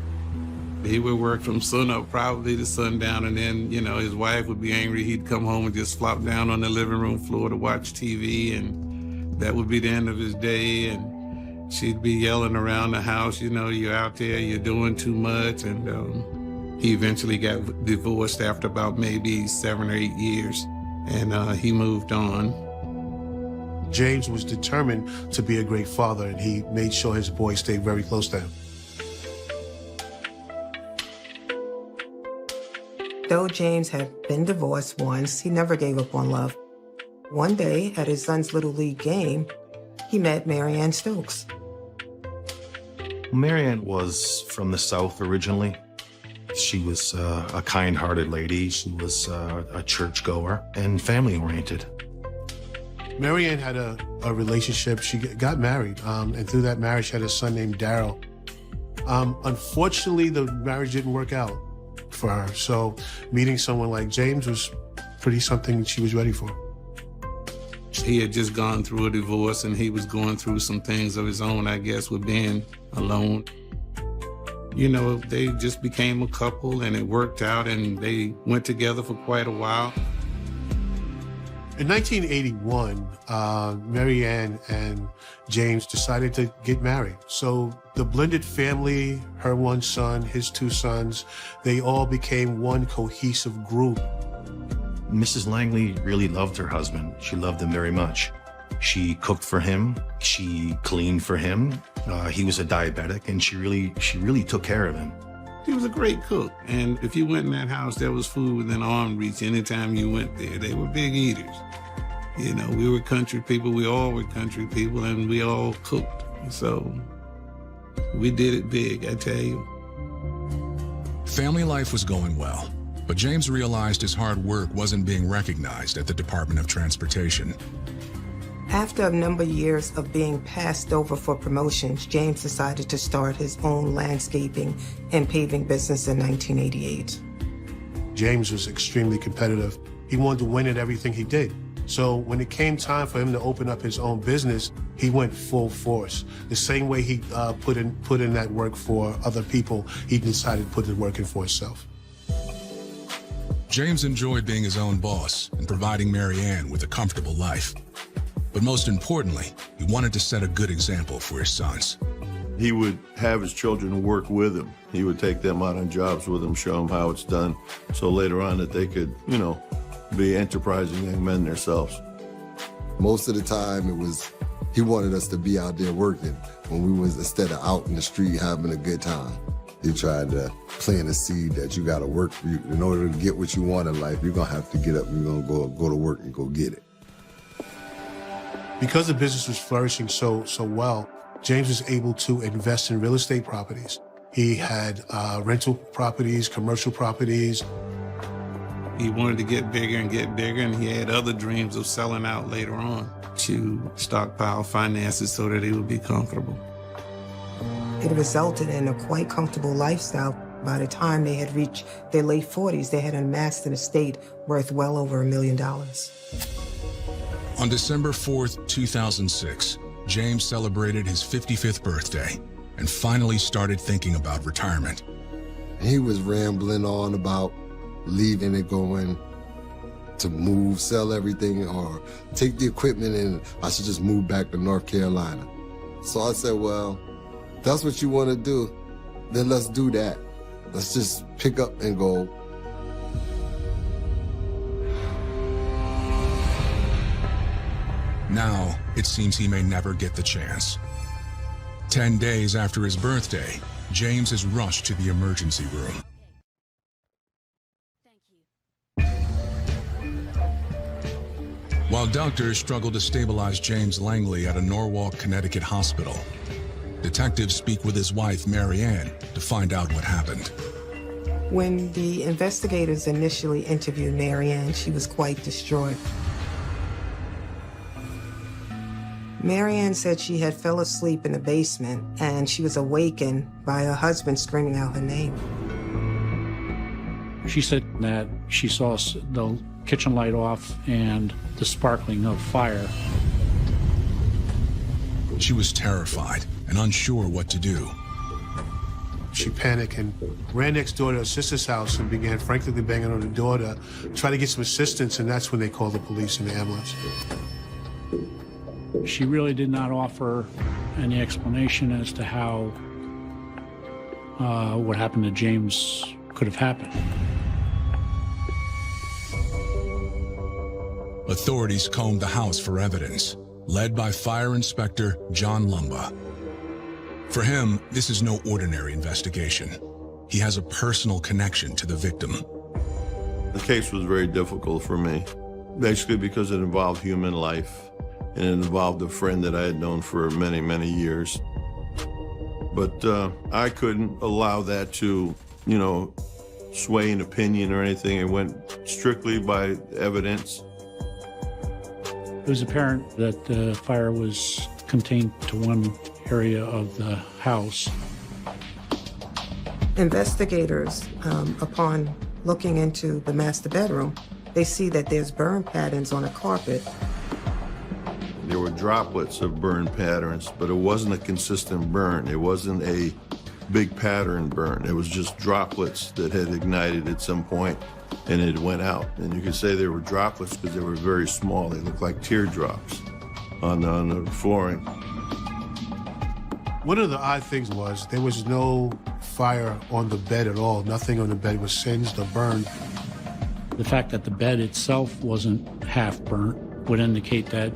S1: He would work from sunup probably to sundown, and then, his wife would be angry. He'd come home and just flop down on the living room floor to watch TV, and that would be the end of his day. And she'd be yelling around the house, you're out there, you're doing too much. And he eventually got divorced after about maybe 7 or 8 years, and he moved on.
S23: James was determined to be a great father, and he made sure his boy stayed very close to him.
S22: Though James had been divorced once, he never gave up on love. One day, at his son's Little League game, he met Marianne Stokes.
S6: Marianne was from the South originally. She was a kind-hearted lady. She was a churchgoer and family-oriented.
S23: Marianne had a relationship. She got married, and through that marriage, she had a son named Daryl. Unfortunately, the marriage didn't work out for her. So meeting someone like James was pretty something she was ready for.
S1: He had just gone through a divorce, and he was going through some things of his own, I guess, with being alone. They just became a couple, and it worked out, and they went together for quite a while.
S23: In 1981, Marianne and James decided to get married. So the blended family, her one son, his two sons, they all became one cohesive group.
S6: Mrs. Langley really loved her husband. She loved him very much. She cooked for him. She cleaned for him. He was a diabetic, and she really took care of him.
S1: He was a great cook, and if you went in that house, there was food within arm reach anytime you went there. They were big eaters. We were country people. We all were country people, and we all cooked. So we did it big, I tell you.
S24: Family life was going well, but James realized his hard work wasn't being recognized at the Department of Transportation.
S22: After a number of years of being passed over for promotions, James decided to start his own landscaping and paving business in 1988.
S23: James was extremely competitive. He wanted to win at everything he did. So when it came time for him to open up his own business, he went full force. The same way he put in that work for other people, he decided to put the work in for himself.
S24: James enjoyed being his own boss and providing Marianne with a comfortable life. But most importantly, he wanted to set a good example for his sons.
S26: He would have his children work with him. He would take them out on jobs with him, show them how it's done, so later on that they could, be enterprising young men themselves.
S14: Most of the time, he wanted us to be out there working when we was, instead of out in the street having a good time. He tried to plant a seed that you got to work for. In order to get what you want in life, you're going to have to get up and you're going to go to work and go get it.
S23: Because the business was flourishing so well, James was able to invest in real estate properties. He had rental properties, commercial properties.
S1: He wanted to get bigger, and he had other dreams of selling out later on to stockpile finances so that he would be comfortable.
S22: It resulted in a quite comfortable lifestyle. By the time they had reached their late 40s, they had amassed an estate worth well over $1 million.
S24: On December 4th, 2006, James celebrated his 55th birthday and finally started thinking about retirement.
S14: He was rambling on about leaving and going to move, sell everything, or take the equipment, and I should just move back to North Carolina. So I said, well, if that's what you want to do, then let's do that. Let's just pick up and go.
S24: Now, it seems he may never get the chance. 10 days after his birthday, James is rushed to the emergency room. While doctors struggle to stabilize James Langley at a Norwalk, Connecticut hospital, detectives speak with his wife, Marianne, to find out what happened.
S22: When the investigators initially interviewed Marianne, she was quite distraught. Marianne said she had fell asleep in the basement and she was awakened by her husband screaming out her name.
S25: She said that she saw the kitchen light off and the sparkling of fire.
S24: She was terrified and unsure what to do.
S23: She panicked and ran next door to her sister's house and began frantically banging on the door to try to get some assistance, and that's when they called the police and the ambulance.
S25: She really did not offer any explanation as to how what happened to James could have happened.
S24: Authorities combed the house for evidence, led by Fire Inspector John Lumba. For him, this is no ordinary investigation. He has a personal connection to the victim.
S26: The case was very difficult for me, basically because it involved human life, and it involved a friend that I had known for many, many years. But I couldn't allow that to, sway an opinion or anything. It went strictly by evidence.
S25: It was apparent that the fire was contained to one area of the house.
S22: Investigators, upon looking into the master bedroom, they see that there's burn patterns on the carpet.
S26: There were droplets of burn patterns, but it wasn't a consistent burn. It wasn't a big pattern burn. It was just droplets that had ignited at some point and it went out. And you could say they were droplets because they were very small. They looked like teardrops on the flooring.
S23: One of the odd things was there was no fire on the bed at all. Nothing on the bed was singed or burned.
S25: The fact that the bed itself wasn't half burnt would indicate that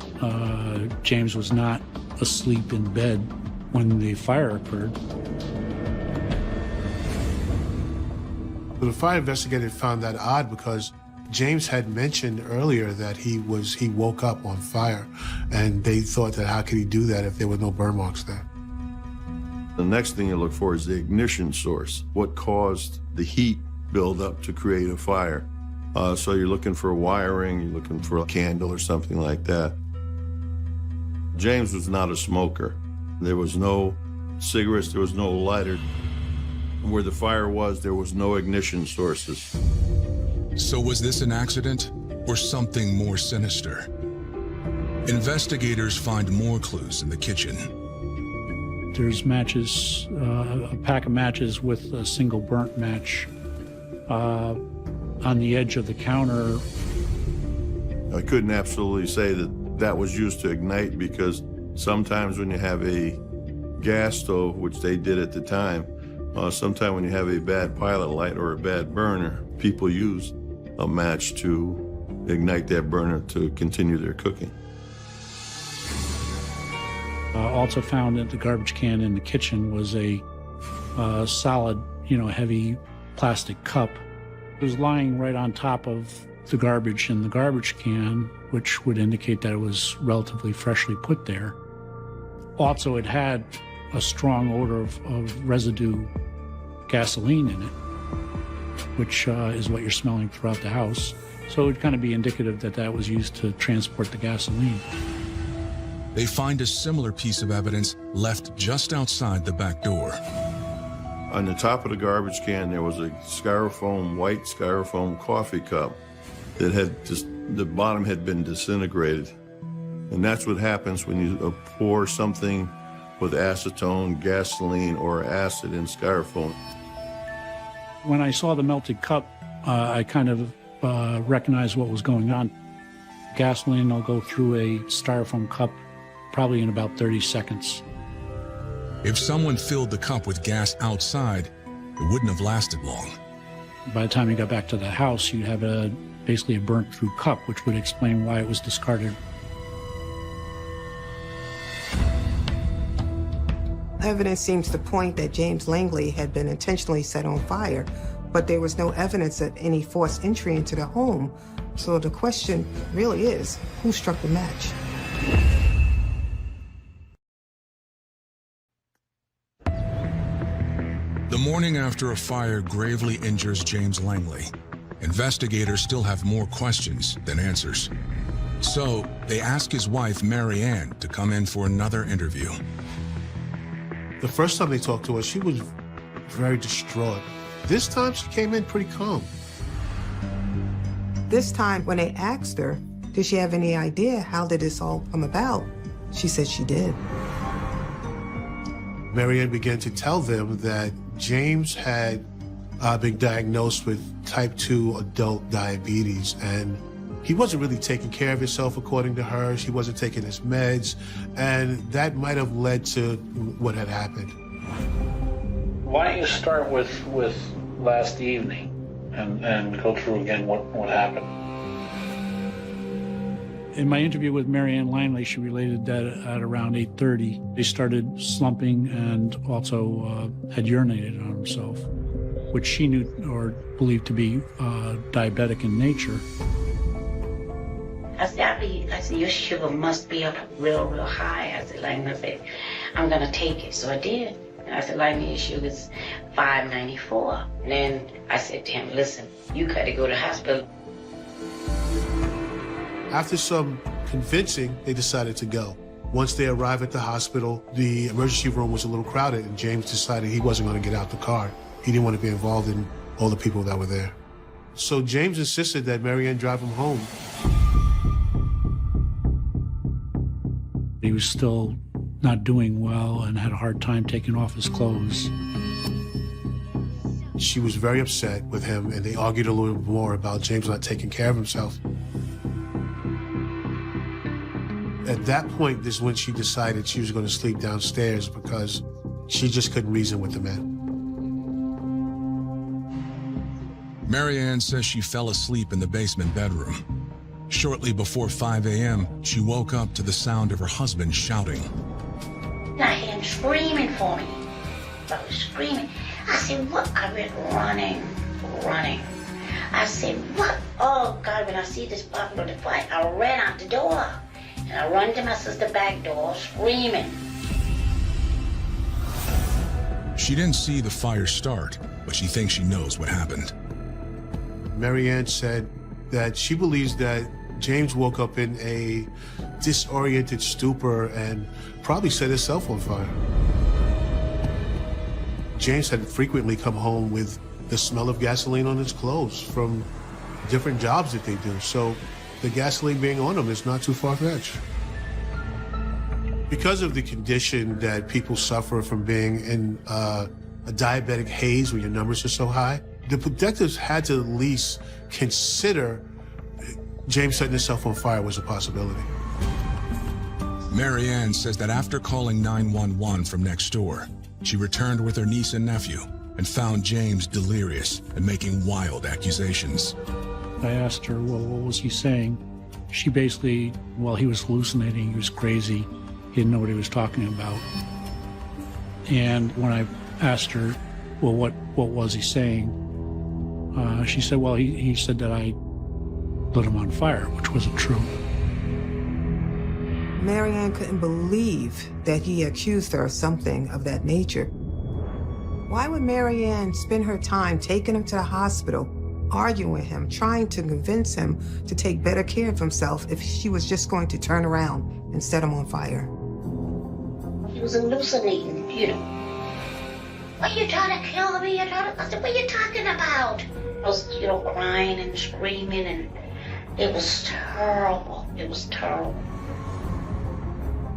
S25: James was not asleep in bed when the fire occurred.
S23: The fire investigator found that odd because James had mentioned earlier that he woke up on fire, and they thought that how could he do that if there were no burn marks there?
S26: The next thing you look for is the ignition source. What caused the heat buildup to create a fire? So you're looking for wiring, you're looking for a candle or something like that. James was not a smoker. There was no cigarettes, there was no lighter. Where the fire was, there was no ignition sources.
S24: So was this an accident or something more sinister? Investigators find more clues in the kitchen.
S25: There's matches, a pack of matches with a single burnt match on the edge of the counter.
S26: I couldn't absolutely say that that was used to ignite because sometimes when you have a gas stove, which they did at the time, sometimes when you have a bad pilot light or a bad burner, people use a match to ignite that burner to continue their cooking.
S25: Also found in the garbage can in the kitchen was a solid, heavy plastic cup. It was lying right on top of the garbage in the garbage can, which would indicate that it was relatively freshly put there. Also, it had a strong odor of residue gasoline in it, which is what you're smelling throughout the house. So it would kind of be indicative that that was used to transport the gasoline.
S24: They find a similar piece of evidence left just outside the back door.
S26: On the top of the garbage can, there was a white styrofoam coffee cup that had the bottom had been disintegrated. And that's what happens when you pour something with acetone, gasoline, or acid in styrofoam.
S25: When I saw the melted cup, I kind of recognized what was going on. Gasoline will go through a styrofoam cup probably in about 30 seconds.
S24: If someone filled the cup with gas outside, it wouldn't have lasted long.
S25: By the time you got back to the house, you'd have basically a burnt through cup, which would explain why it was discarded.
S22: Evidence seems to point that James Langley had been intentionally set on fire, but there was no evidence of any forced entry into the home. So the question really is, who struck the match?
S24: The morning after a fire gravely injures James Langley, investigators still have more questions than answers. So they ask his wife, Mary Ann, to come in for another interview.
S23: The first time they talked to her, she was very distraught. This time she came in pretty calm.
S22: This time when they asked her, did she have any idea how did this all come about? She said she did.
S23: Mary Ann began to tell them that James had been diagnosed with type 2 adult diabetes, and he wasn't really taking care of himself, according to her. He wasn't taking his meds, and that might have led to what had happened.
S25: Why don't you start with last evening and go through again what happened? In my interview with Mary Ann Langley, she related that at around 8:30, he started slumping and also had urinated on himself, which she knew or believed to be diabetic in nature.
S7: I said, your sugar must be up real high. I said, Langley, I'm gonna take it. So I did. And I said, Langley, your sugar's 594. And then I said to him, listen, you gotta go to the hospital.
S23: After some convincing, they decided to go. Once they arrived at the hospital, the emergency room was a little crowded, and James decided he wasn't going to get out the car. He didn't want to be involved in all the people that were there. So James insisted that Mary Ann drive him home.
S25: He was still not doing well and had a hard time taking off his clothes.
S23: She was very upset with him, and they argued a little more about James not taking care of himself. At that point is when she decided she was going to sleep downstairs because she just couldn't reason with the man.
S24: Mary Ann says she fell asleep in the basement bedroom. Shortly before 5 a.m., she woke up to the sound of her husband shouting.
S7: I hear him screaming for me. I was screaming. I said, what? I went running. I said, what? Oh, God, when I see this popular fight, I ran out the door. And I run to my sister's back door, screaming.
S24: She didn't see the fire start, but she thinks she knows what happened.
S23: Mary Ann said that she believes that James woke up in a disoriented stupor and probably set his cell phone fire. James had frequently come home with the smell of gasoline on his clothes from different jobs that they do. So the gasoline being on him is not too far-fetched. Because of the condition that people suffer from being in a diabetic haze when your numbers are so high, the detectives had to at least consider James setting himself on fire was a possibility.
S24: Mary Ann says that after calling 911 from next door, she returned with her niece and nephew and found James delirious and making wild accusations.
S25: I asked her, well, what was he saying? She basically, well, he was hallucinating, he was crazy, he didn't know what he was talking about. And when I asked her, well, what was he saying? She said, well, he said that I lit him on fire, which wasn't true.
S22: Mary Ann couldn't believe that he accused her of something of that nature. Why would Mary Ann spend her time taking him to the hospital, arguing with him, trying to convince him to take better care of himself if she was just going to turn around and set him on fire?
S7: He was hallucinating, you know. What, you trying to kill me? I said, what are you talking about? I was, crying and screaming, and it was terrible. It was terrible.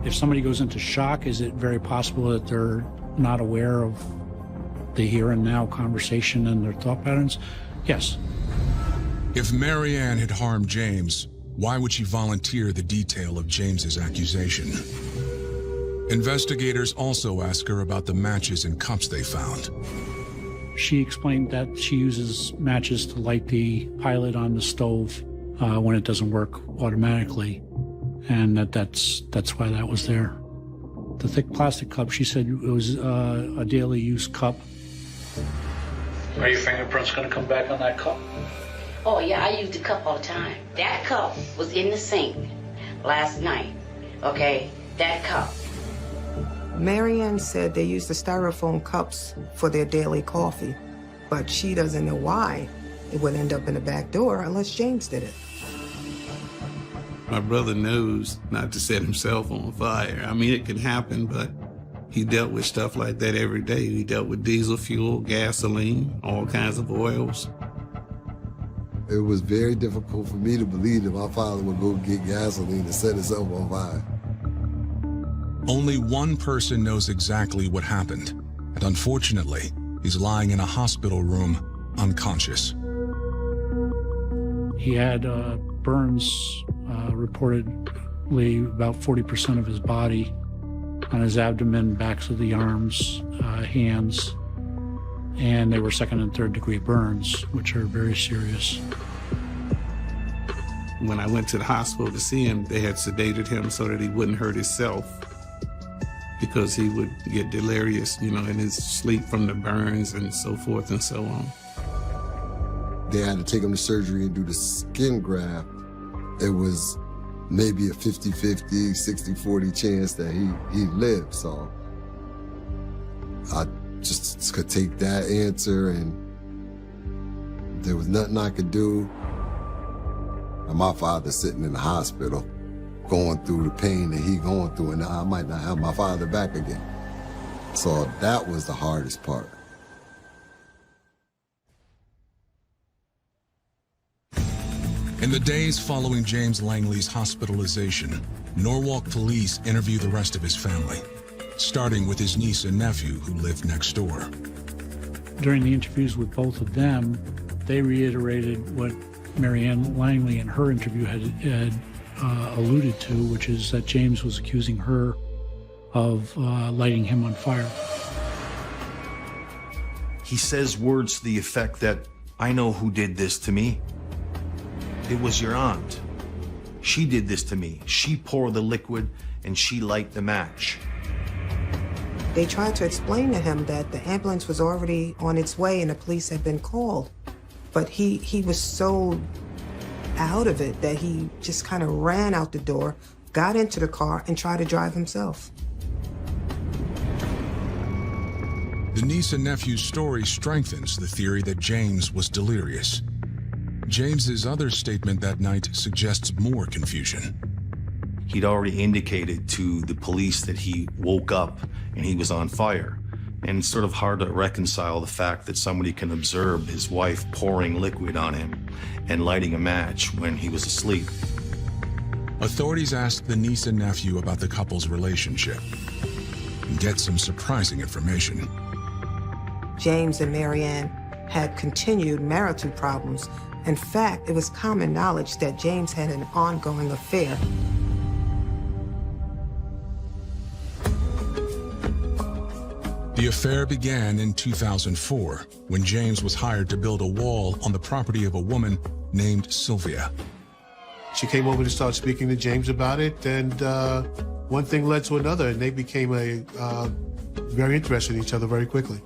S25: If somebody goes into shock, is it very possible that they're not aware of the here and now conversation and their thought patterns? Yes.
S24: If Mary Ann had harmed James, why would she volunteer the detail of James's accusation? Investigators also ask her about the matches and cups they found.
S25: She explained that she uses matches to light the pilot on the stove when it doesn't work automatically, and that's why that was there. The thick plastic cup, she said it was a daily use cup. Are your fingerprints going to come back on that cup?
S7: Oh, yeah, I use the cup all the time. That cup was in the sink last night, okay? That cup.
S22: Mary Ann said they used the styrofoam cups for their daily coffee, but she doesn't know why it would end up in the back door unless James did it.
S1: My brother knows not to set himself on fire. I mean, it can happen, but he dealt with stuff like that every day. He dealt with diesel fuel, gasoline, all kinds of oils.
S14: It was very difficult for me to believe that my father would go get gasoline and set himself on fire.
S24: Only one person knows exactly what happened, and unfortunately, he's lying in a hospital room, unconscious.
S25: He had burns, reportedly about 40% of his body, on his abdomen, backs of the arms, hands, and they were second and third degree burns, which are very serious.
S1: When I went to the hospital to see him, they had sedated him so that he wouldn't hurt himself because he would get delirious, in his sleep from the burns and so forth and so on.
S14: They had to take him to surgery and do the skin graft. It was maybe a 50-50, 60-40 chance that he lived. So I just could take that answer, and there was nothing I could do. And my father sitting in the hospital going through the pain that he going through, and I might not have my father back again. So that was the hardest part.
S24: In the days following James Langley's hospitalization, Norwalk police interviewed the rest of his family, starting with his niece and nephew who lived next door.
S25: During the interviews with both of them, they reiterated what Marianne Langley in her interview had alluded to, which is that James was accusing her of lighting him on fire.
S6: He says words to the effect that, "I know who did this to me. It was your aunt. She did this to me. She poured the liquid and she lit the match."
S22: They tried to explain to him that the ambulance was already on its way and the police had been called. But he was so out of it that he just kind of ran out the door, got into the car, and tried to drive himself.
S24: The niece and nephew's story strengthens the theory that James was delirious. James's other statement that night suggests more confusion.
S6: He'd already indicated to the police that he woke up and he was on fire. And it's sort of hard to reconcile the fact that somebody can observe his wife pouring liquid on him and lighting a match when he was asleep.
S24: Authorities asked the niece and nephew about the couple's relationship and get some surprising information.
S22: James and Marianne had continued marital problems. In fact, it was common knowledge that James had an ongoing affair.
S24: The affair began in 2004 when James was hired to build a wall on the property of a woman named Sylvia.
S23: She came over to start speaking to James about it, and one thing led to another, and they became very interested in each other very quickly.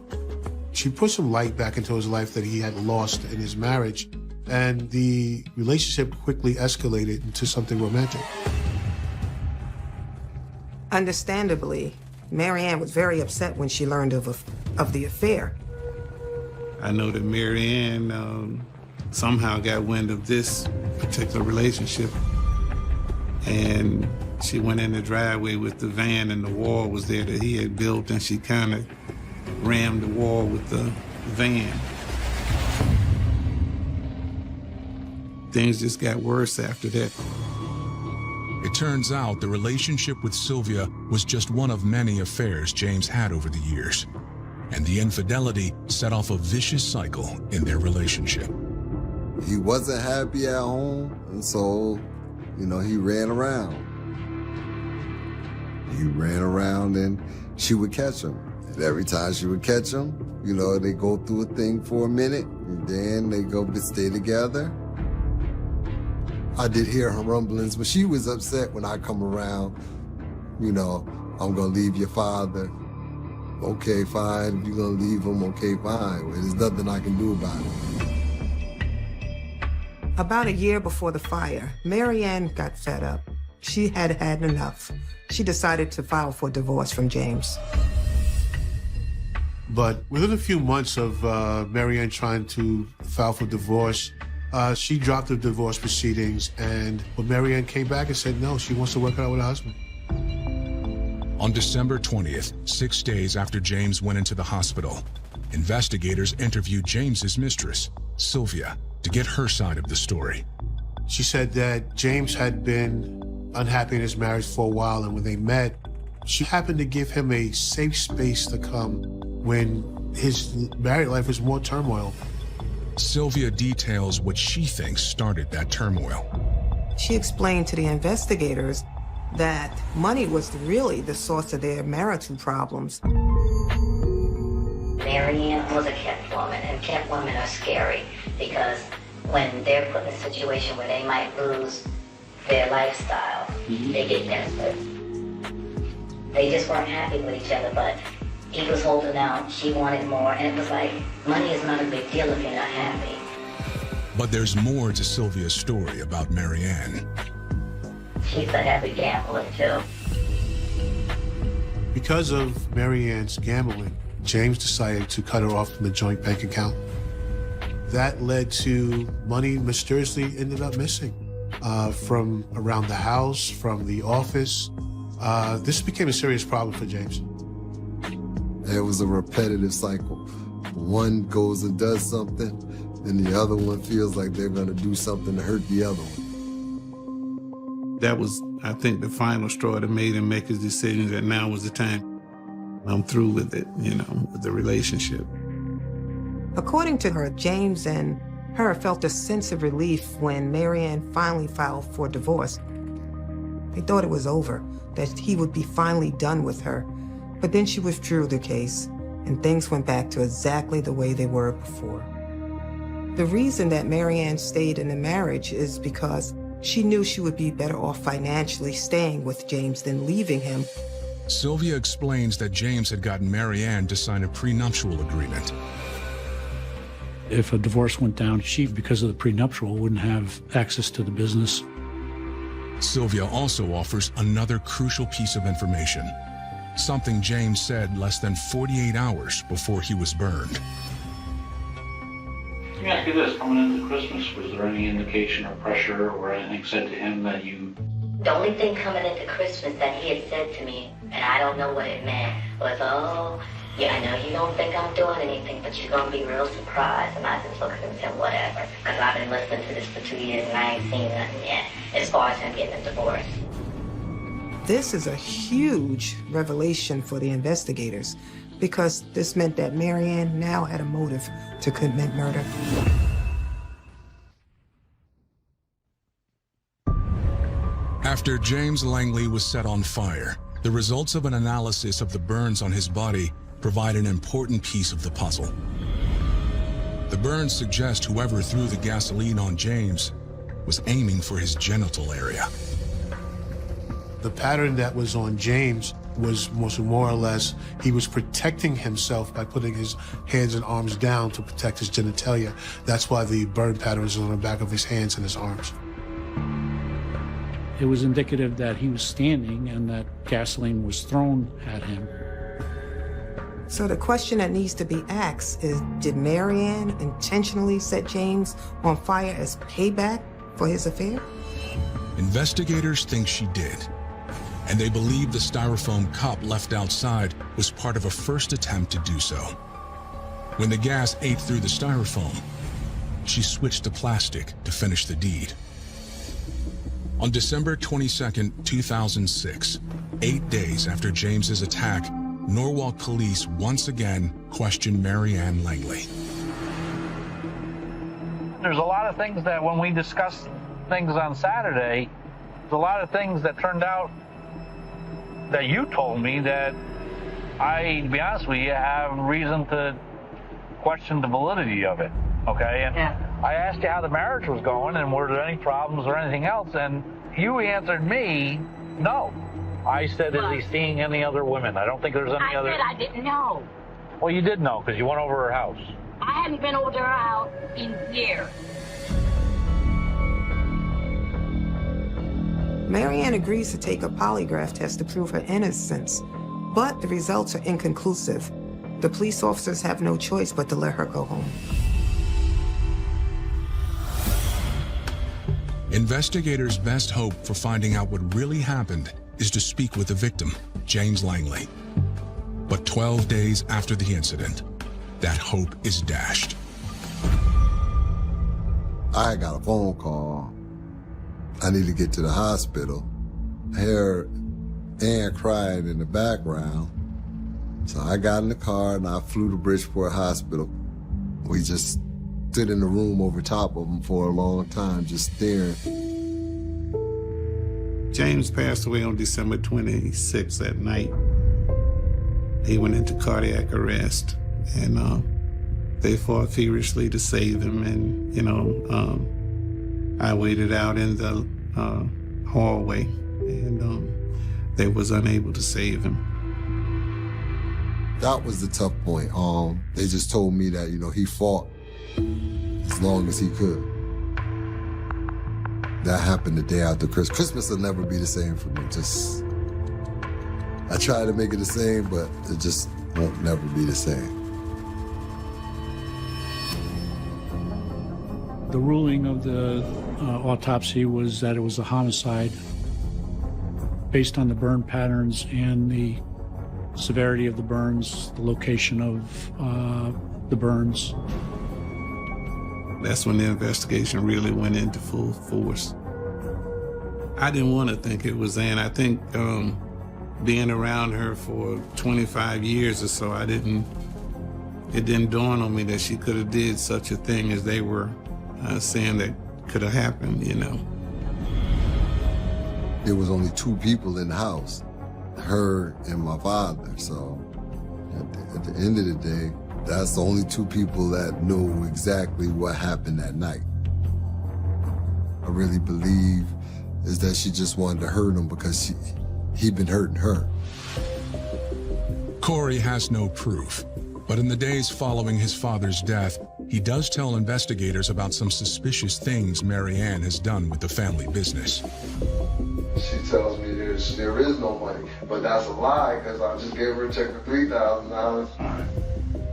S23: She put some light back into his life that he had lost in his marriage, and the relationship quickly escalated into something romantic.
S22: Understandably, Marianne was very upset when she learned of the affair.
S1: I know that Marianne somehow got wind of this particular relationship, and she went in the driveway with the van, and the wall was there that he had built, and she kind of rammed the wall with the van. Things just got worse after that.
S24: It turns out the relationship with Sylvia was just one of many affairs James had over the years, and the infidelity set off a vicious cycle in their relationship.
S14: He wasn't happy at home, and so, he ran around. He ran around and she would catch him. And every time she would catch him, they go through a thing for a minute, and then they go to stay together. I did hear her rumblings, but she was upset when I come around. I'm gonna leave your father. Okay, fine. If you're gonna leave him, okay, fine. Well, there's nothing I can do about it.
S22: About a year before the fire, Marianne got fed up. She had had enough. She decided to file for divorce from James.
S23: But within a few months of Marianne trying to file for divorce, She dropped the divorce proceedings, and when Marianne came back and said no, she wants to work it out with her husband.
S24: On December 20th, 6 days after James went into the hospital, investigators interviewed James's mistress, Sylvia, to get her side of the story.
S23: She said that James had been unhappy in his marriage for a while, and when they met, she happened to give him a safe space to come when his married life was more turmoil.
S24: Sylvia details what she thinks started that turmoil.
S22: She explained to the investigators that money was really the source of their marital problems.
S7: Marianne was a kept woman, and kept women are scary because when they're put in a situation where they might lose their lifestyle, they get desperate. They just weren't happy with each other, but he was holding out, she wanted more, and it was like, money is not a big deal if you're not happy.
S24: But there's more to Sylvia's story about Marianne.
S7: She's a heavy gambler, too.
S23: Because of Marianne's gambling, James decided to cut her off from the joint bank account. That led to money mysteriously ended up missing from around the house, from the office. This became a serious problem for James.
S14: It was a repetitive cycle. One goes and does something, and the other one feels like they're going to do something to hurt the other one.
S1: That was, I think, the final straw that made him make his decision that now was the time. I'm through with it, with the relationship.
S22: According to her, James and her felt a sense of relief when Marianne finally filed for divorce. They thought it was over, that he would be finally done with her. But then she withdrew the case, and things went back to exactly the way they were before. The reason that Marianne stayed in the marriage is because she knew she would be better off financially staying with James than leaving him.
S24: Sylvia explains that James had gotten Marianne to sign a prenuptial agreement.
S25: If a divorce went down, she, because of the prenuptial, wouldn't have access to the business.
S24: Sylvia also offers another crucial piece of information, something James said less than 48 hours before he was burned.
S25: Let me ask you this, coming into Christmas, was there any indication or pressure or anything said to him that you...
S7: The only thing coming into Christmas that he had said to me, and I don't know what it meant, was, oh, yeah, I know you don't think I'm doing anything, but you're going to be real surprised. And I just looked at him and said, whatever, because I've been listening to this for 2 years and I ain't seen nothing yet as far as him getting a divorce.
S22: This is a huge revelation for the investigators because this meant that Marianne now had a motive to commit murder.
S24: After James Langley was set on fire, the results of an analysis of the burns on his body provide an important piece of the puzzle. The burns suggest whoever threw the gasoline on James was aiming for his genital area.
S23: The pattern that was on James was more or less, he was protecting himself by putting his hands and arms down to protect his genitalia. That's why the burn pattern is on the back of his hands and his arms.
S25: It was indicative that he was standing and that gasoline was thrown at him.
S22: So the question that needs to be asked is, did Marianne intentionally set James on fire as payback for his affair?
S24: Investigators think she did, and they believe the styrofoam cup left outside was part of a first attempt to do so. When the gas ate through the styrofoam, she switched to plastic to finish the deed. On December 22, 2006, 8 days after James's attack, Norwalk police once again questioned Marianne Langley.
S25: There's a lot of things that when we discussed things on Saturday, there's a lot of things that turned out that you told me that I, to be honest with you, have reason to question the validity of it, okay? And I asked you how the marriage was going and were there any problems or anything else, and you answered me, no. I said, is he seeing any other women? I don't think there's any other...
S7: I said I didn't know.
S25: Well, you did know, because you went over her house.
S7: I hadn't been over to her house in years.
S22: Marianne agrees to take a polygraph test to prove her innocence, but the results are inconclusive. The police officers have no choice but to let her go home.
S24: Investigators' best hope for finding out what really happened is to speak with the victim, James Langley. But 12 days after the incident, that hope is dashed.
S14: I got a phone call. I need to get to the hospital. I heard Ann crying in the background. So I got in the car and I flew to Bridgeport Hospital. We just stood in the room over top of them for a long time, just staring.
S1: James passed away on December 26th at night. He went into cardiac arrest, and they fought feverishly to save him. And, I waited out in the hallway, and they was unable to save him.
S14: That was the tough point. They just told me that, he fought as long as he could. That happened the day after Christmas. Christmas will never be the same for me. I try to make it the same, but it just won't never be the same.
S25: The ruling of the autopsy was that it was a homicide based on the burn patterns and the severity of the burns, the location of the burns.
S1: That's when the investigation really went into full force. I didn't want to think it was Ann. I think being around her for 25 years or so, it didn't dawn on me that she could have did such a thing as they were saying that could have happened,
S14: There was only two people in the house, her and my father. So at the end of the day, that's the only two people that knew exactly what happened that night. I really believe is that she just wanted to hurt him because he'd been hurting her.
S24: Corey has no proof, but in the days following his father's death, he does tell investigators about some suspicious things Mary Ann has done with the family business.
S14: She tells me there is no money, but that's a lie because I just gave her a check for $3,000.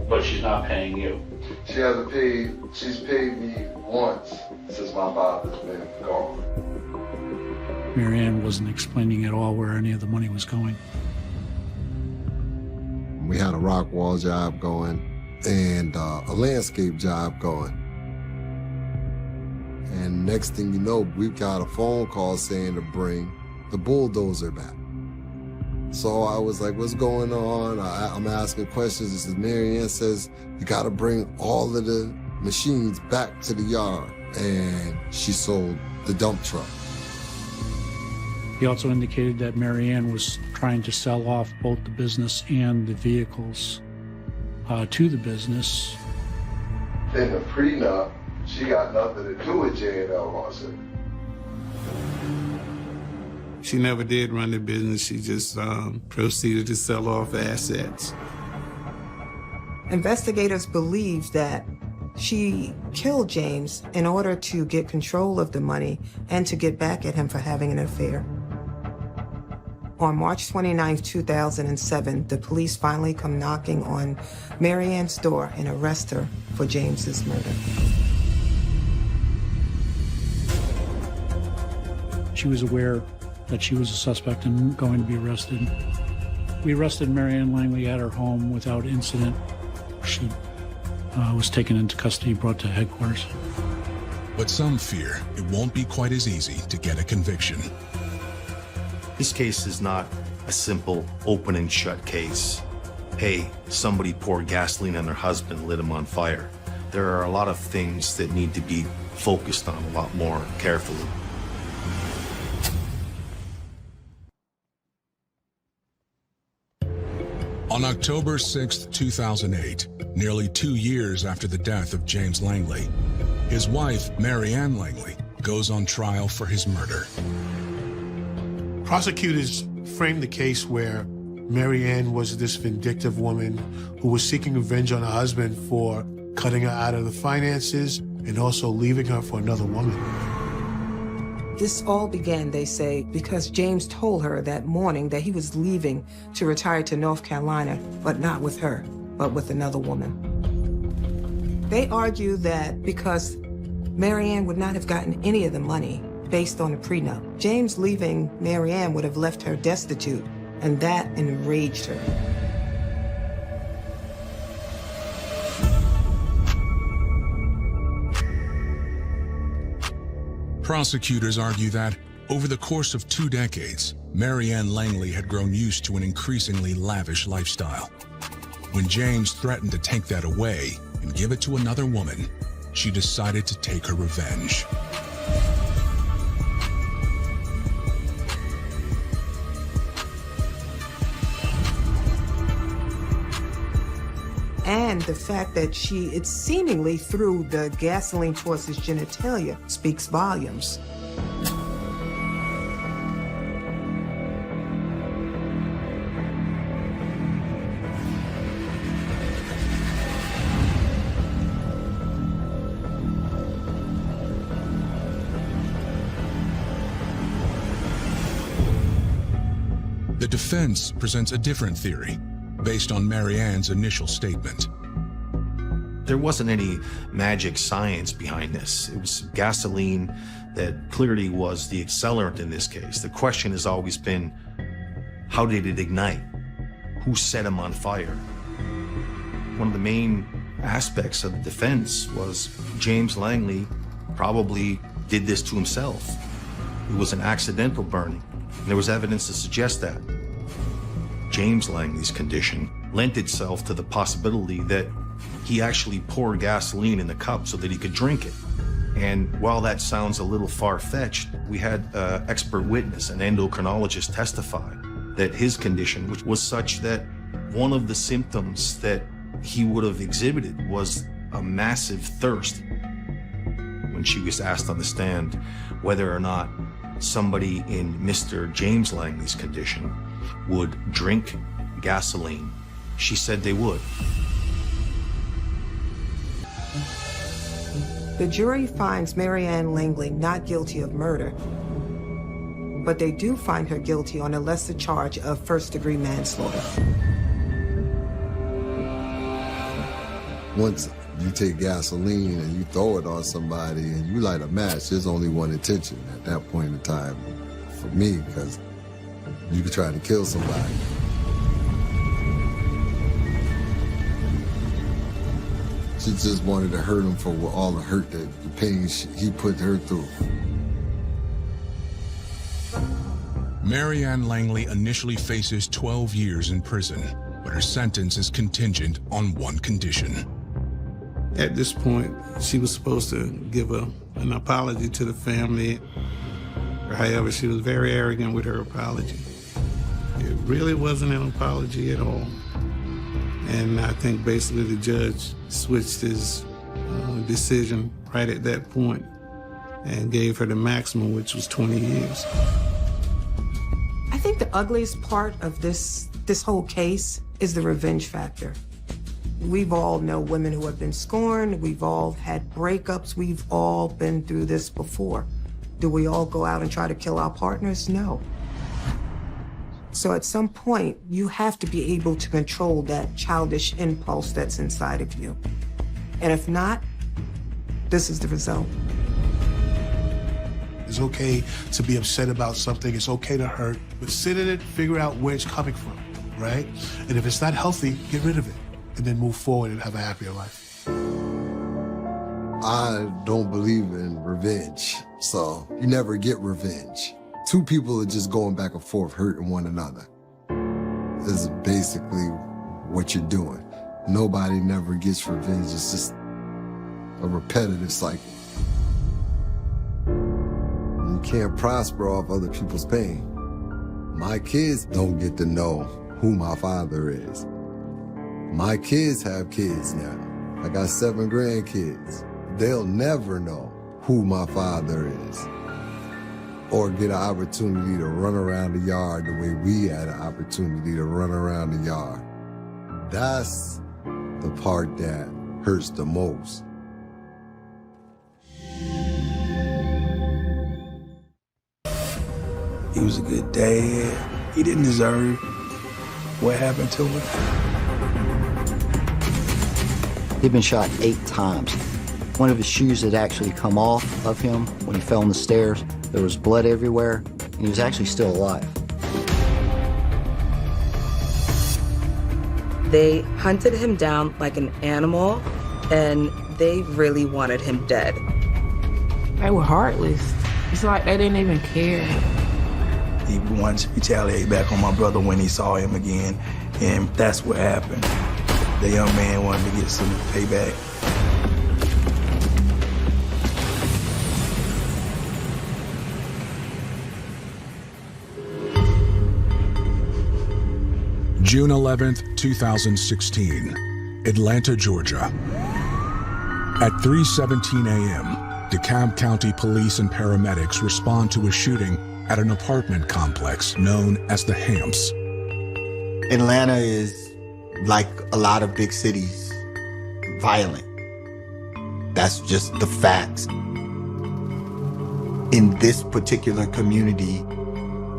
S11: But she's not paying you.
S14: She hasn't paid. She's paid me once since my father's been gone.
S25: Mary Ann wasn't explaining at all where any of the money was going.
S14: We had a rock wall job going and a landscape job going. And next thing you know, we got a phone call saying to bring the bulldozer back. So I was like, what's going on? I'm asking questions. This is Mary Ann says, you got to bring all of the machines back to the yard. And she sold the dump truck.
S25: He also indicated that Mary Ann was trying to sell off both the business and the vehicles to the business.
S14: In the prenup, she got nothing to do with J&L Lawson.
S1: She never did run the business. She just proceeded to sell off assets.
S22: Investigators believe that she killed James in order to get control of the money and to get back at him for having an affair. On March 29, 2007, the police finally come knocking on Mary Ann's door and arrest her for James's murder.
S25: She was aware that she was a suspect and going to be arrested. We arrested Mary Ann Langley at her home without incident. She was taken into custody, brought to headquarters.
S24: But some fear it won't be quite as easy to get a conviction.
S6: This case is not a simple open and shut case. Hey, somebody poured gasoline on their husband, lit him on fire. There are a lot of things that need to be focused on a lot more carefully.
S24: On October 6, 2008, nearly 2 years after the death of James Langley, his wife, Mary Ann Langley, goes on trial for his murder.
S23: Prosecutors framed the case where Mary Ann was this vindictive woman who was seeking revenge on her husband for cutting her out of the finances and also leaving her for another woman.
S22: This all began, they say, because James told her that morning that he was leaving to retire to North Carolina, but not with her, but with another woman. They argue that because Mary Ann would not have gotten any of the money based on a prenup. James leaving Marianne would have left her destitute, and that enraged her.
S24: Prosecutors argue that, over the course of 2 decades, Marianne Langley had grown used to an increasingly lavish lifestyle. When James threatened to take that away and give it to another woman, she decided to take her revenge.
S22: And the fact that it seemingly threw the gasoline towards his genitalia speaks volumes.
S24: The defense presents a different theory, based on Marianne's initial statement.
S6: There wasn't any magic science behind this. It was gasoline that clearly was the accelerant in this case. The question has always been, how did it ignite? Who set him on fire? One of the main aspects of the defense was James Langley probably did this to himself. It was an accidental burning. And there was evidence to suggest that. James Langley's condition lent itself to the possibility that he actually poured gasoline in the cup so that he could drink it. And while that sounds a little far-fetched, we had an expert witness, an endocrinologist, testify that his condition, which was such that one of the symptoms that he would have exhibited was a massive thirst. When she was asked on the stand whether or not somebody in Mr. James Langley's condition would drink gasoline, she said they would.
S22: The jury finds Marianne Langley not guilty of murder, but they do find her guilty on a lesser charge of first-degree manslaughter.
S14: Once you take gasoline and you throw it on somebody and you light a match, there's only one intention at that point in time for me, because you could try to kill somebody. She just wanted to hurt him for all the hurt, the pain he put her through.
S24: Marianne Langley initially faces 12 years in prison, but her sentence is contingent on one condition.
S1: At this point, she was supposed to give an apology to the family. However, she was very arrogant with her apology. It really wasn't an apology at all. And I think basically the judge switched his decision right at that point and gave her the maximum, which was 20 years.
S22: I think the ugliest part of this whole case is the revenge factor. We've all known women who have been scorned. We've all had breakups. We've all been through this before. Do we all go out and try to kill our partners? No. So at some point, you have to be able to control that childish impulse that's inside of you. And if not, this is the result.
S23: It's okay to be upset about something. It's okay to hurt. But sit in it, figure out where it's coming from, right? And if it's not healthy, get rid of it. And then move forward and have a happier life.
S14: I don't believe in revenge, so you never get revenge. Two people are just going back and forth hurting one another. This is basically what you're doing. Nobody never gets revenge. It's just a repetitive cycle. You can't prosper off other people's pain. My kids don't get to know who my father is. My kids have kids now. I got 7 grandkids. They'll never know who my father is, or get an opportunity to run around the yard the way we had an opportunity to run around the yard. That's the part that hurts the most.
S4: He was a good dad. He didn't deserve what happened to him.
S13: He'd been shot 8 times. One of his shoes had actually come off of him when he fell on the stairs. There was blood everywhere, and he was actually still alive.
S16: They hunted him down like an animal, and they really wanted him dead.
S9: They were heartless. It's like they didn't even care.
S4: He wanted to retaliate back on my brother when he saw him again, and that's what happened. The young man wanted to get some payback.
S24: June 11th, 2016, Atlanta, Georgia. At 3:17 a.m., DeKalb County Police and paramedics respond to a shooting at an apartment complex known as the Hamps.
S17: Atlanta is, like a lot of big cities, violent. That's just the facts. In this particular community,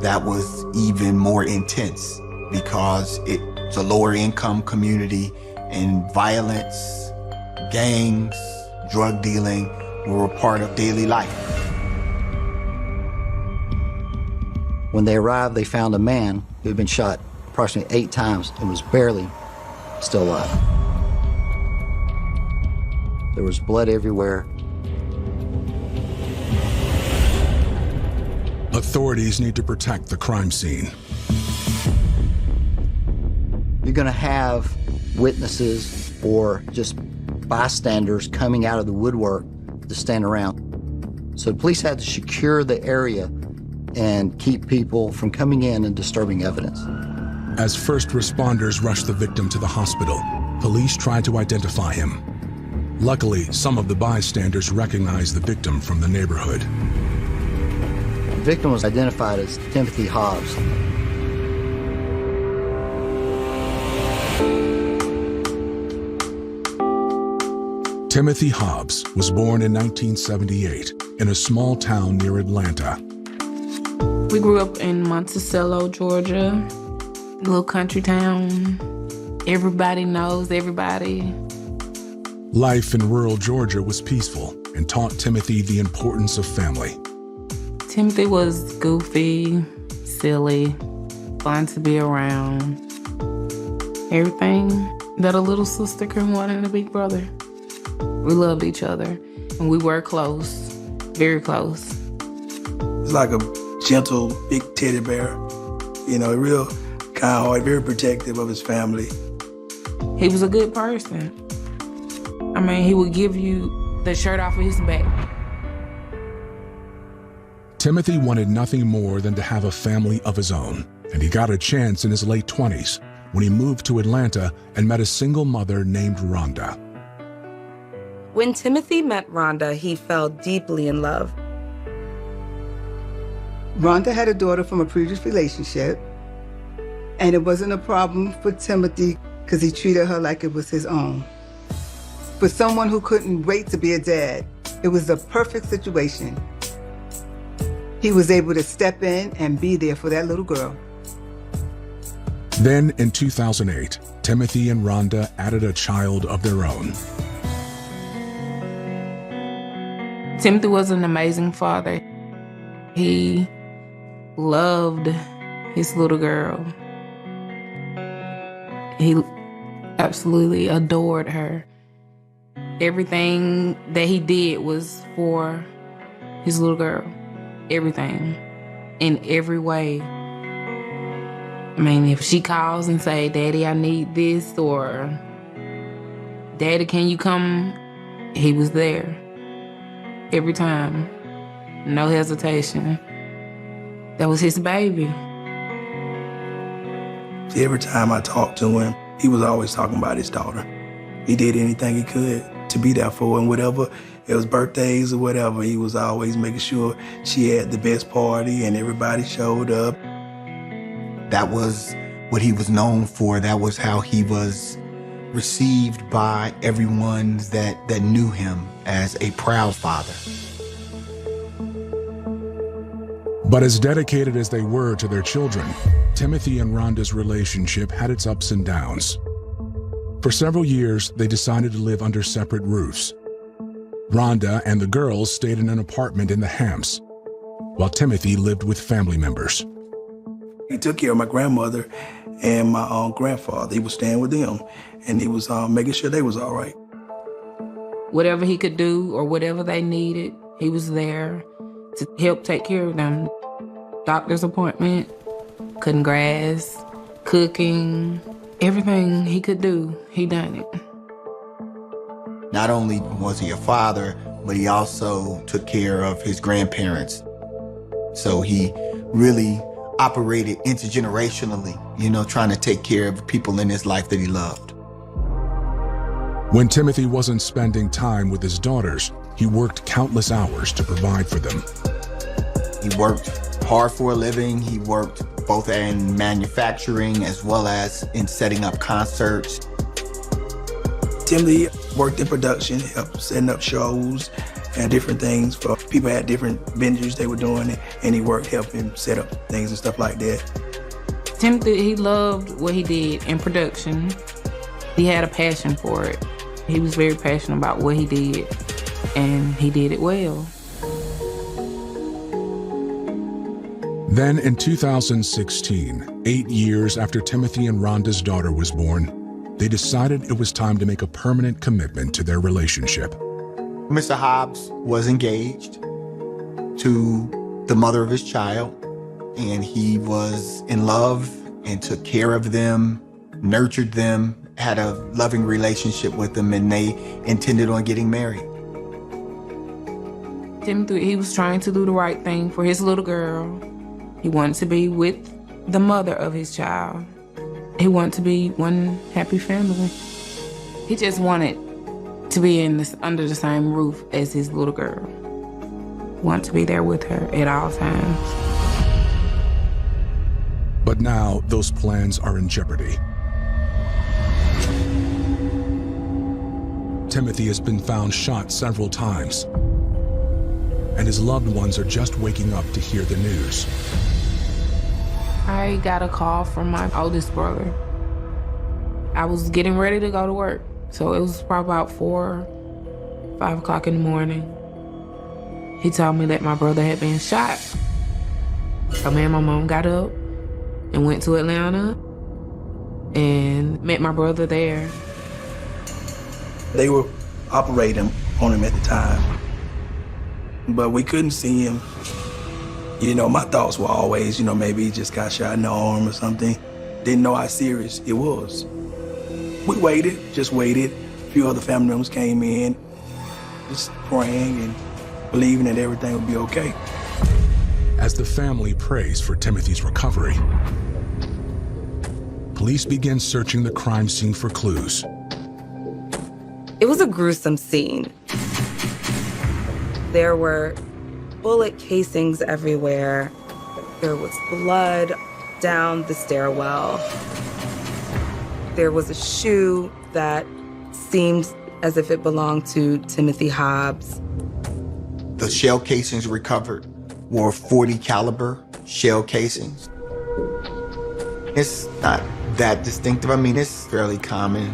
S17: that was even more intense because it's a lower income community, and violence, gangs, drug dealing were a part of daily life.
S13: When they arrived, they found a man who had been shot approximately 8 times and was barely still alive. There was blood everywhere.
S24: Authorities need to protect the crime scene.
S13: You're going to have witnesses or just bystanders coming out of the woodwork to stand around. So the police had to secure the area and keep people from coming in and disturbing evidence.
S24: As first responders rushed the victim to the hospital, police tried to identify him. Luckily, some of the bystanders recognized the victim from the neighborhood.
S13: The victim was identified as Timothy Hobbs.
S24: Timothy Hobbs was born in 1978 in a small town near Atlanta.
S9: We grew up in Monticello, Georgia, a little country town. Everybody knows everybody.
S24: Life in rural Georgia was peaceful and taught Timothy the importance of family.
S9: Timothy was goofy, silly, fun to be around. Everything that a little sister can want in a big brother. We loved each other, and we were close, very close.
S4: It's like a gentle, big teddy bear, you know, real kind-hearted, very protective of his family.
S9: He was a good person. I mean, he would give you the shirt off of his back.
S24: Timothy wanted nothing more than to have a family of his own, and he got a chance in his late 20s when he moved to Atlanta and met a single mother named Rhonda.
S16: When Timothy met Rhonda, he fell deeply in love.
S10: Rhonda had a daughter from a previous relationship, and it wasn't a problem for Timothy because he treated her like it was his own. For someone who couldn't wait to be a dad, it was the perfect situation. He was able to step in and be there for that little girl.
S24: Then in 2008, Timothy and Rhonda added a child of their own.
S9: Timothy was an amazing father. He loved his little girl. He absolutely adored her. Everything that he did was for his little girl. Everything. In every way. I mean, if she calls and say, "Daddy, I need this," or "Daddy, can you come?" He was there. Every time. No hesitation. That was his baby.
S4: Every time I talked to him, he was always talking about his daughter. He did anything he could to be there for her, and whatever, it was birthdays or whatever, he was always making sure she had the best party and everybody showed up.
S17: That was what he was known for. That was how he was received by everyone that knew him as a proud father.
S24: But as dedicated as they were to their children, Timothy and Rhonda's relationship had its ups and downs. For several years, they decided to live under separate roofs. Rhonda and the girls stayed in an apartment in the Hamps, while Timothy lived with family members.
S4: He took care of my grandmother and my grandfather. He was staying with them, and he was making sure they was all right.
S9: Whatever he could do or whatever they needed, he was there to help take care of them. Doctor's appointment, cutting grass, cooking, everything he could do, he done it.
S17: Not only was he a father, but he also took care of his grandparents. So he really operated intergenerationally, trying to take care of people in his life that he loved.
S24: When Timothy wasn't spending time with his daughters, he worked countless hours to provide for them.
S17: He worked hard for a living. He worked both in manufacturing as well as in setting up concerts.
S4: Timothy worked in production, helped setting up shows and different things for people had different venues they were doing it, and he worked helping set up things and stuff like that.
S9: Timothy, he loved what he did in production. He had a passion for it. He was very passionate about what he did, and he did it well.
S24: Then in 2016, 8 years after Timothy and Rhonda's daughter was born, they decided it was time to make a permanent commitment to their relationship.
S17: Mr. Hobbs was engaged to the mother of his child, and he was in love and took care of them, nurtured them, had a loving relationship with them, and they intended on getting married.
S9: Timothy, he was trying to do the right thing for his little girl. He wanted to be with the mother of his child. He wanted to be one happy family. He just wanted to be under the same roof as his little girl. Want to be there with her at all times.
S24: But now those plans are in jeopardy. Timothy has been found shot several times, and his loved ones are just waking up to hear the news.
S9: I got a call from my oldest brother. I was getting ready to go to work, so it was probably about 4, 5 o'clock in the morning. He told me that my brother had been shot. So me and my mom got up and went to Atlanta and met my brother there.
S4: They were operating on him at the time, but we couldn't see him. My thoughts were always, maybe he just got shot in the arm or something. Didn't know how serious it was. We just waited. A few other family members came in, just praying and believing that everything would be okay.
S24: As the family prays for Timothy's recovery, police begin searching the crime scene for clues.
S16: It was a gruesome scene. There were bullet casings everywhere. There was blood down the stairwell. There was a shoe that seemed as if it belonged to Timothy Hobbs.
S17: The shell casings recovered were .40 caliber shell casings. It's not that distinctive. It's fairly common.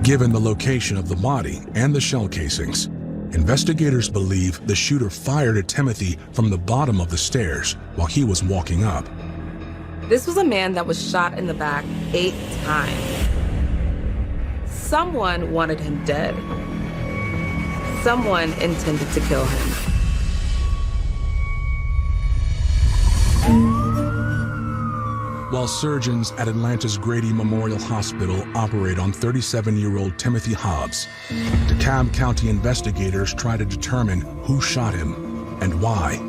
S24: Given the location of the body and the shell casings, investigators believe the shooter fired at Timothy from the bottom of the stairs while he was walking up.
S16: This was a man that was shot in the back 8 times. Someone wanted him dead. Someone intended to kill him.
S24: While surgeons at Atlanta's Grady Memorial Hospital operate on 37-year-old Timothy Hobbs, DeKalb County investigators try to determine who shot him and why.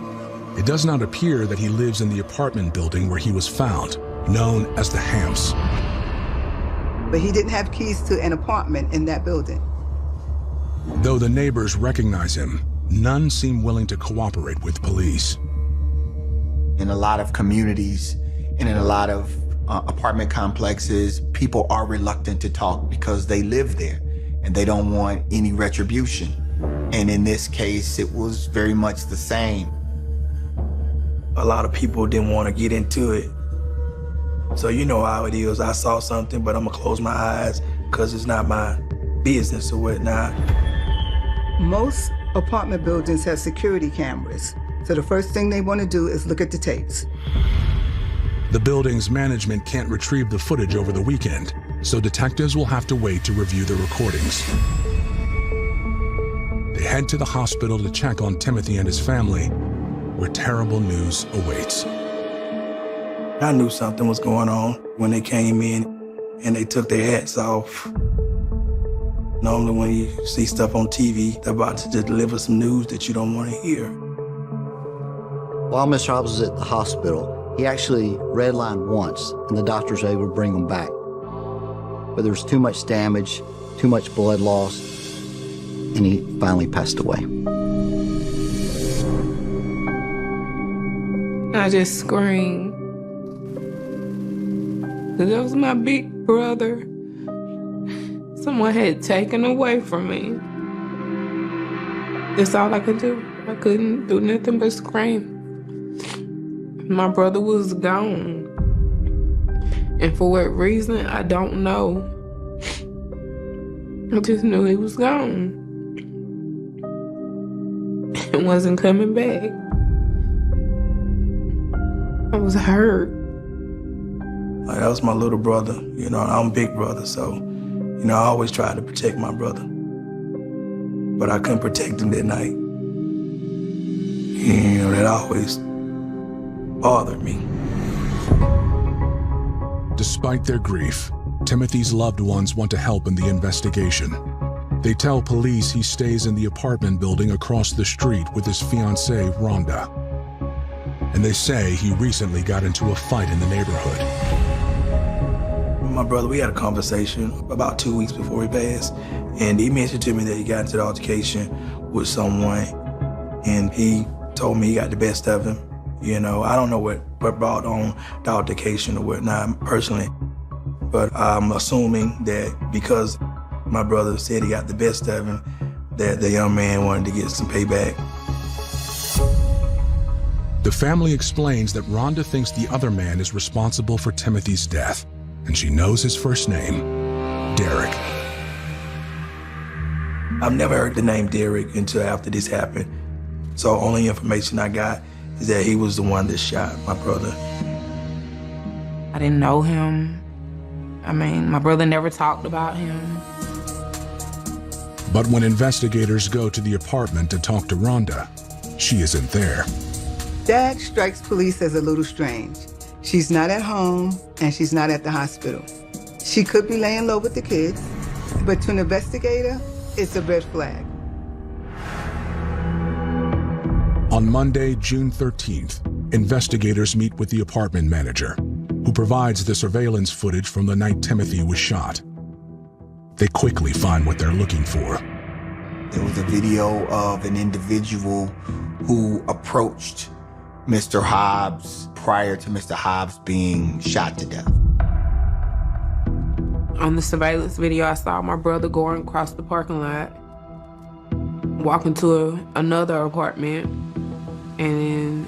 S24: It does not appear that he lives in the apartment building where he was found, known as the Hamps.
S3: But he didn't have keys to an apartment in that building.
S24: Though the neighbors recognize him, none seem willing to cooperate with police.
S17: In a lot of communities and in a lot of apartment complexes, people are reluctant to talk because they live there and they don't want any retribution. And in this case, it was very much the same.
S4: A lot of people didn't want to get into it. So you know how it is. I saw something, but I'm gonna close my eyes because it's not my business or whatnot.
S3: Most apartment buildings have security cameras. So the first thing they want to do is look at the tapes.
S24: The building's management can't retrieve the footage over the weekend, so detectives will have to wait to review the recordings. They head to the hospital to check on Timothy and his family, where terrible news awaits.
S4: I knew something was going on when they came in and they took their hats off. Normally when you see stuff on TV, they're about to deliver some news that you don't want to hear.
S13: While Mr. Hobbs was at the hospital, he actually redlined once, and the doctors were able to bring him back. But there was too much damage, too much blood loss, and he finally passed away.
S9: I just screamed. 'Cause that was my big brother. Someone had taken away from me. That's all I could do. I couldn't do nothing but scream. My brother was gone. And for what reason, I don't know. I just knew he was gone. And wasn't coming back. I was hurt.
S4: Like, that was my little brother, you know, I'm big brother, so, you know, I always tried to protect my brother. But I couldn't protect him that night. You know, that always bothered me.
S24: Despite their grief, Timothy's loved ones want to help in the investigation. They tell police he stays in the apartment building across the street with his fiancée, Rhonda. And they say he recently got into a fight in the neighborhood.
S4: My brother, we had a conversation about 2 weeks before he passed, and he mentioned to me that he got into an altercation with someone, and he told me he got the best of him. You know, I don't know what brought on the altercation or whatnot personally, but I'm assuming that because my brother said he got the best of him, that the young man wanted to get some payback.
S24: The family explains that Rhonda thinks the other man is responsible for Timothy's death, and she knows his first name, Derek.
S4: I've never heard the name Derek until after this happened. So only information I got is that he was the one that shot my brother.
S9: I didn't know him. I mean, my brother never talked about him.
S24: But when investigators go to the apartment to talk to Rhonda, she isn't there.
S3: That strikes police as a little strange. She's not at home and she's not at the hospital. She could be laying low with the kids, but to an investigator, it's a red flag.
S24: On Monday, June 13th, investigators meet with the apartment manager, who provides the surveillance footage from the night Timothy was shot. They quickly find what they're looking for.
S17: There was a video of an individual who approached Mr. Hobbs prior to Mr. Hobbs being shot to death.
S9: On the surveillance video, I saw my brother going across the parking lot, walking to another apartment, and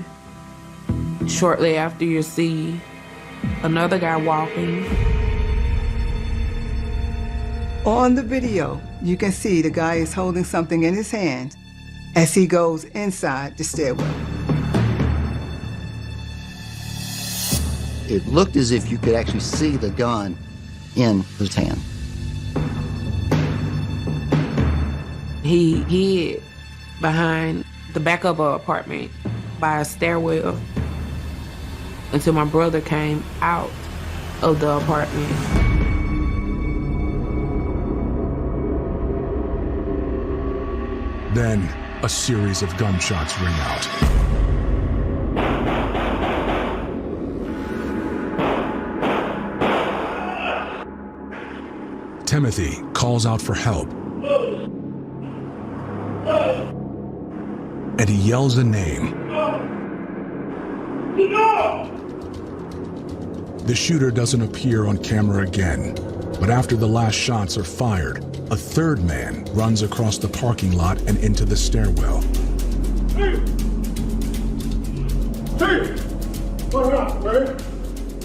S9: shortly after you see another guy walking.
S3: On the video, you can see the guy is holding something in his hand as he goes inside the stairwell.
S13: It looked as if you could actually see the gun in his hand.
S9: He hid behind the back of an apartment by a stairwell until my brother came out of the apartment.
S24: Then, a series of gunshots ring out. Timothy calls out for help. And he yells a name. The shooter doesn't appear on camera again, but after the last shots are fired, a third man runs across the parking lot and into the stairwell.
S5: Hey! What up, man?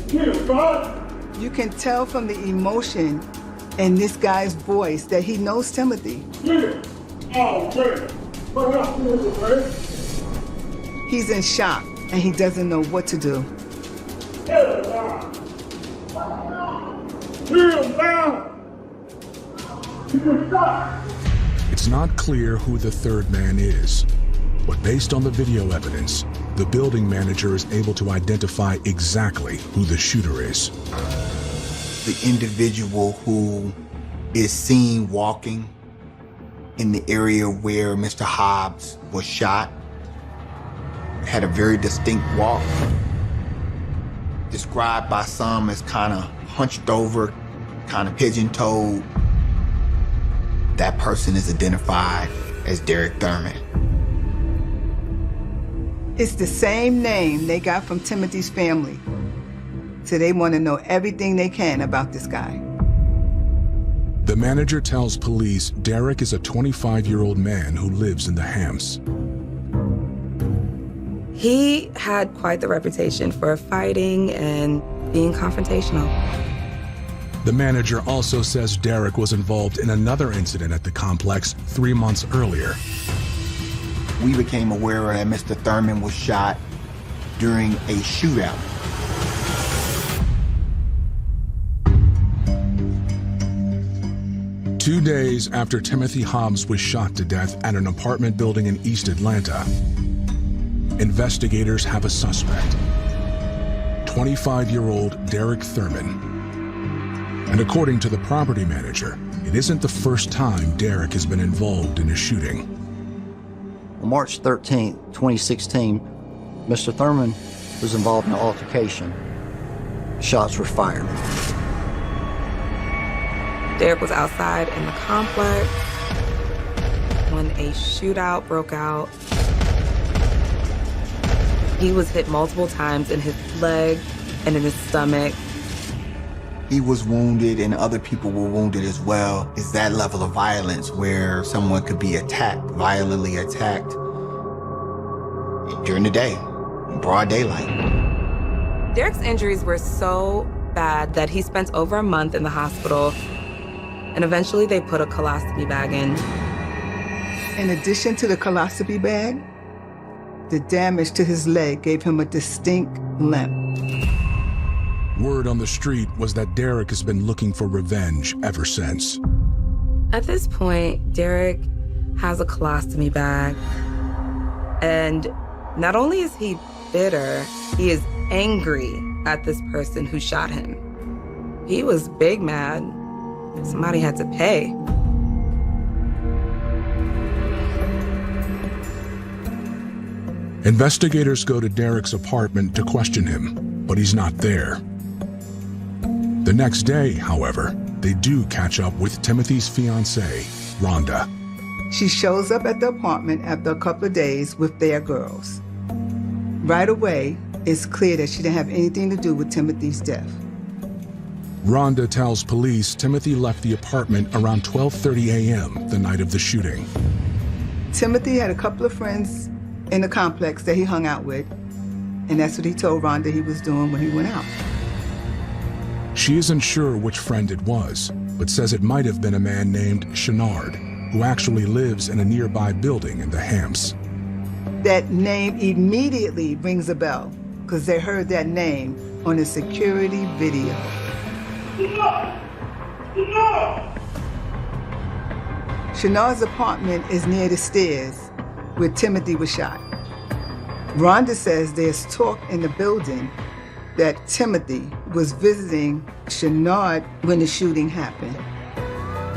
S5: Here, God!
S3: You can tell from the emotion in this guy's voice that he knows Timothy.
S5: Here! Oh, man! What happened, man?
S3: He's in shock and he doesn't know what to do.
S5: Get him down. Get him down. You can stop.
S24: It's not clear who the third man is, but based on the video evidence, the building manager is able to identify exactly who the shooter is.
S17: The individual who is seen walking in the area where Mr. Hobbs was shot had a very distinct walk, described by some as kind of hunched over, kind of pigeon-toed. That person is identified as Derek Thurman.
S3: It's the same name they got from Timothy's family. So they want to know everything they can about this guy.
S24: The manager tells police Derek is a 25-year-old man who lives in the Hams.
S16: He had quite the reputation for fighting and being confrontational.
S24: The manager also says Derek was involved in another incident at the complex 3 months earlier.
S17: We became aware that Mr. Thurman was shot during a shootout.
S24: Two days after Timothy Hobbs was shot to death at an apartment building in East Atlanta, investigators have a suspect, 25-year-old Derek Thurman. And according to the property manager, it isn't the first time Derek has been involved in a shooting.
S13: On March 13, 2016, Mr. Thurman was involved in an altercation. Shots were fired.
S16: Derek was outside in the complex when a shootout broke out. He was hit multiple times in his leg and in his stomach.
S17: He was wounded and other people were wounded as well. It's that level of violence where someone could be attacked, violently attacked during the day, in broad daylight.
S16: Derek's injuries were so bad that he spent over a month in the hospital, and eventually they put a colostomy bag in.
S3: In addition to the colostomy bag, the damage to his leg gave him a distinct limp.
S24: Word on the street was that Derek has been looking for revenge ever since.
S16: At this point, Derek has a colostomy bag, and not only is he bitter, he is angry at this person who shot him. He was big mad. Somebody had to pay.
S24: Investigators go to Derek's apartment to question him, but he's not there. The next day, however, they do catch up with Timothy's fiancée, Rhonda.
S3: She shows up at the apartment after a couple of days with their girls. Right away, it's clear that she didn't have anything to do with Timothy's death.
S24: Rhonda tells police Timothy left the apartment around 12:30 a.m. the night of the shooting.
S3: Timothy had a couple of friends in the complex that he hung out with, and that's what he told Rhonda he was doing when he went out.
S24: She isn't sure which friend it was, but says it might have been a man named Chenard, who actually lives in a nearby building in the Hams.
S3: That name immediately rings a bell, because they heard that name on a security video. Chenard's apartment is near the stairs where Timothy was shot. Rhonda says there's talk in the building that Timothy was visiting Chenard when the shooting happened.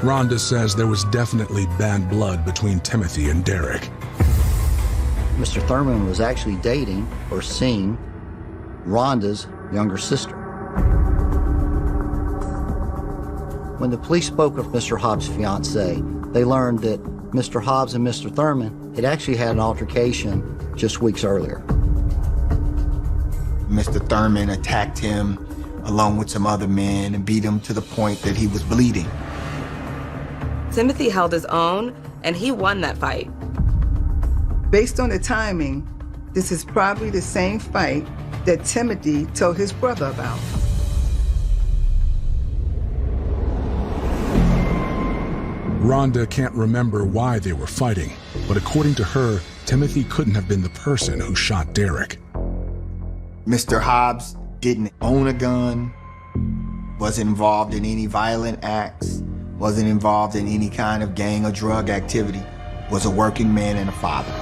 S24: Rhonda says there was definitely bad blood between Timothy and Derek.
S13: Mr. Thurman was actually dating or seeing Rhonda's younger sister. When the police spoke with Mr. Hobbs' fiancée, they learned that Mr. Hobbs and Mr. Thurman had actually had an altercation just weeks earlier.
S17: Mr. Thurman attacked him along with some other men and beat him to the point that he was bleeding.
S16: Timothy held his own, and he won that fight.
S3: Based on the timing, this is probably the same fight that Timothy told his brother about.
S24: Rhonda can't remember why they were fighting, but according to her, Timothy couldn't have been the person who shot Derek.
S17: Mr. Hobbs didn't own a gun, wasn't involved in any violent acts, wasn't involved in any kind of gang or drug activity, was a working man and a father.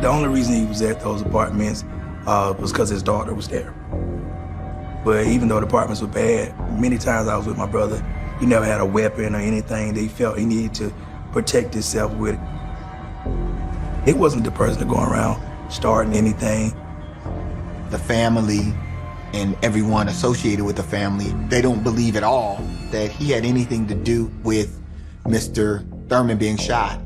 S4: The only reason he was at those apartments was because his daughter was there. But even though the apartments were bad, many times I was with my brother, he never had a weapon or anything that he felt he needed to protect himself with. It wasn't the person to go around starting anything.
S17: The family and everyone associated with the family, they don't believe at all that he had anything to do with Mr. Thurman being shot.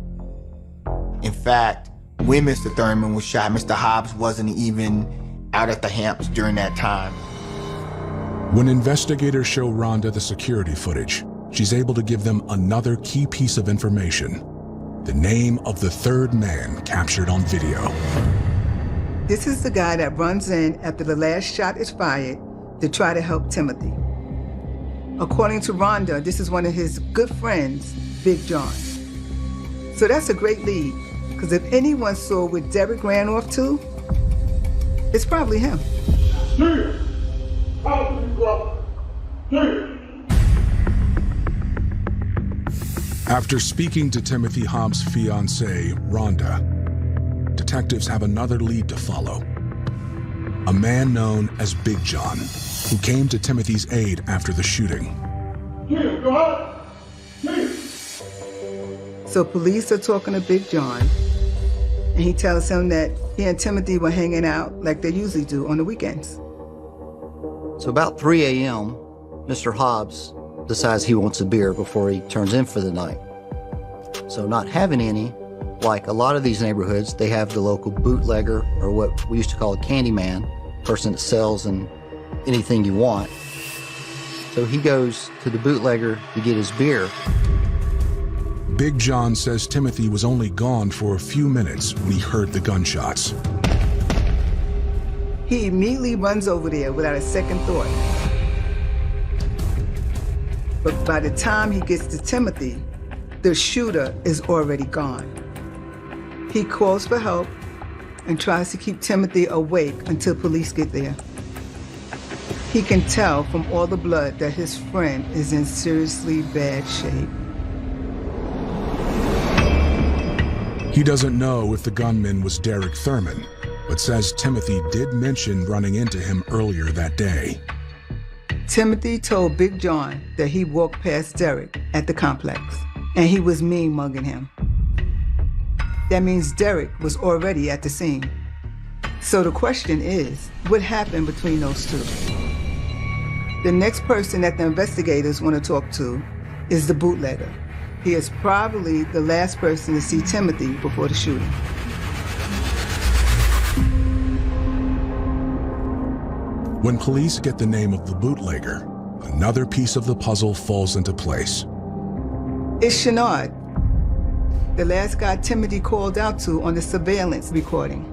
S17: In fact, when Mr. Thurman was shot, Mr. Hobbs wasn't even out at the Hamps during that time.
S24: When investigators show Rhonda the security footage, she's able to give them another key piece of information: the name of the third man captured on video.
S3: This is the guy that runs in after the last shot is fired to try to help Timothy. According to Rhonda, this is one of his good friends, Big John. So that's a great lead, because if anyone saw where Derek ran off to, it's probably him.
S24: After speaking to Timothy Hobbs' fiancée, Rhonda, detectives have another lead to follow. A man known as Big John, who came to Timothy's aid after the shooting.
S3: So police are talking to Big John, and he tells him that he and Timothy were hanging out like they usually do on the weekends.
S13: So about 3 a.m., Mr. Hobbs decides he wants a beer before he turns in for the night. So not having any, like a lot of these neighborhoods, they have the local bootlegger, or what we used to call a candy man, person that sells and anything you want. So he goes to the bootlegger to get his beer.
S24: Big John says Timothy was only gone for a few minutes when he heard the gunshots.
S3: He immediately runs over there without a second thought. But by the time he gets to Timothy, the shooter is already gone. He calls for help and tries to keep Timothy awake until police get there. He can tell from all the blood that his friend is in seriously bad shape.
S24: He doesn't know if the gunman was Derek Thurman, but says Timothy did mention running into him earlier that day.
S3: Timothy told Big John that he walked past Derek at the complex, and he was mean-mugging him. That means Derek was already at the scene. So the question is, what happened between those two? The next person that the investigators want to talk to is the bootlegger. He is probably the last person to see Timothy before the shooting.
S24: When police get the name of the bootlegger, another piece of the puzzle falls into place.
S3: It's Chenard, the last guy Timothy called out to on the surveillance recording.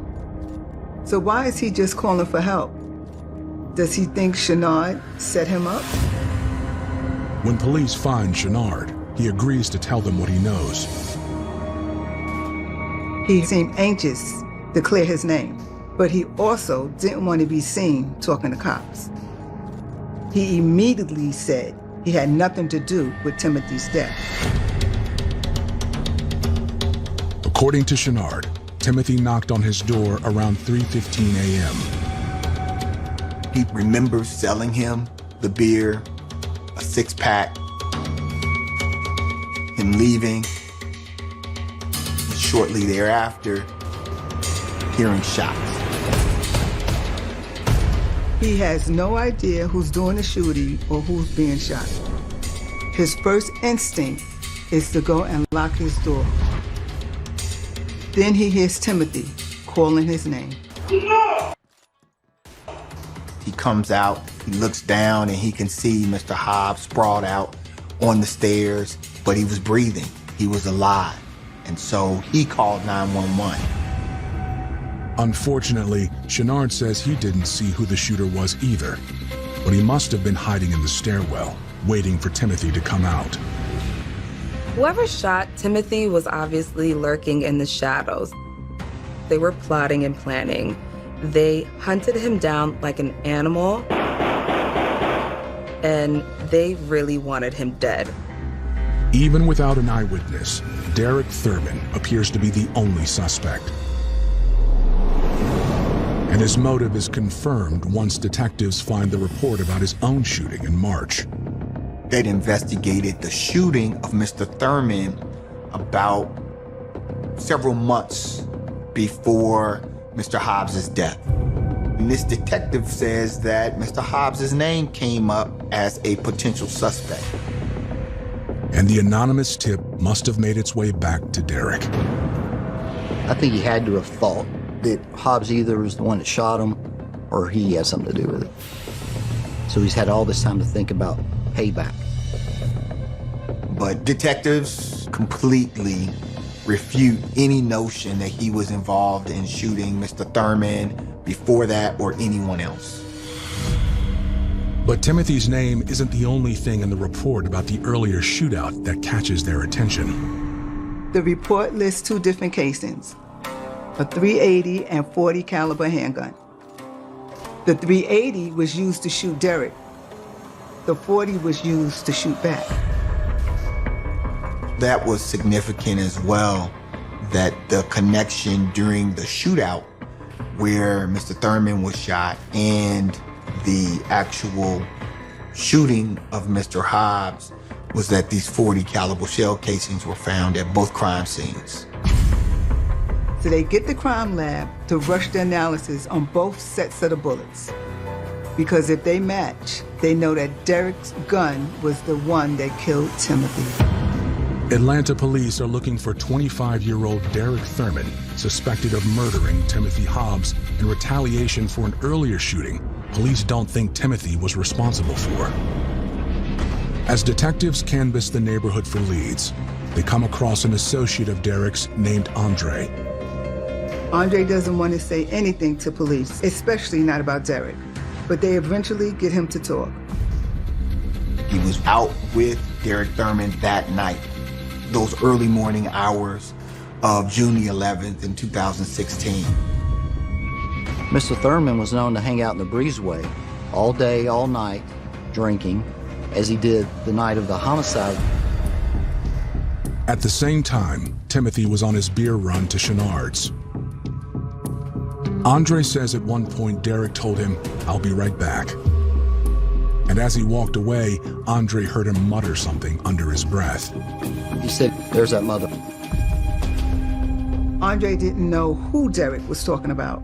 S3: So why is he just calling for help? Does he think Chenard set him up?
S24: When police find Chenard, he agrees to tell them what he knows.
S3: He seemed anxious to clear his name, but he also didn't want to be seen talking to cops. He immediately said he had nothing to do with Timothy's death.
S24: According to Chenard, Timothy knocked on his door around 3:15 a.m.
S17: He remembers selling him the beer, a six-pack, him leaving, and shortly thereafter, hearing shots.
S3: He has no idea who's doing the shooting or who's being shot. His first instinct is to go and lock his door. Then he hears Timothy calling his name.
S17: He comes out, he looks down, and he can see Mr. Hobbs sprawled out on the stairs, but he was breathing. He was alive. And so he called 911.
S24: Unfortunately, Chenard says he didn't see who the shooter was either, but he must have been hiding in the stairwell, waiting for Timothy to come out.
S16: Whoever shot Timothy was obviously lurking in the shadows. They were plotting and planning. They hunted him down like an animal, and they really wanted him dead.
S24: Even without an eyewitness, Derek Thurman appears to be the only suspect. And his motive is confirmed once detectives find the report about his own shooting in March.
S17: They'd investigated the shooting of Mr. Thurman about several months before Mr. Hobbs's death. And this detective says that Mr. Hobbs's name came up as a potential suspect.
S24: And the anonymous tip must have made its way back to Derek.
S13: I think he had to have thought that Hobbs either was the one that shot him or he had something to do with it. So he's had all this time to think about payback.
S17: But detectives completely refute any notion that he was involved in shooting Mr. Thurman before that or anyone else.
S24: But Timothy's name isn't the only thing in the report about the earlier shootout that catches their attention.
S3: The report lists 2 different casings, a .380 and .40 caliber handgun. The .380 was used to shoot Derek. The .40 was used to shoot back.
S17: That was significant as well, that the connection during the shootout where Mr. Thurman was shot and the actual shooting of Mr. Hobbs was that these .40 caliber shell casings were found at both crime scenes.
S3: So they get the crime lab to rush the analysis on both sets of the bullets. Because if they match, they know that Derek's gun was the one that killed Timothy.
S24: Atlanta police are looking for 25-year-old Derek Thurman, suspected of murdering Timothy Hobbs in retaliation for an earlier shooting police don't think Timothy was responsible for. As detectives canvass the neighborhood for leads, they come across an associate of Derek's named Andre.
S3: Andre doesn't want to say anything to police, especially not about Derek, but they eventually get him to talk.
S17: He was out with Derek Thurman that night, those early morning hours of June the 11th in 2016.
S13: Mr. Thurman was known to hang out in the breezeway all day, all night, drinking, as he did the night of the homicide.
S24: At the same time, Timothy was on his beer run to Chenard's. Andre says at one point Derek told him, "I'll be right back." And as he walked away, Andre heard him mutter something under his breath.
S13: He said, "There's that mother."
S3: Andre didn't know who Derek was talking about,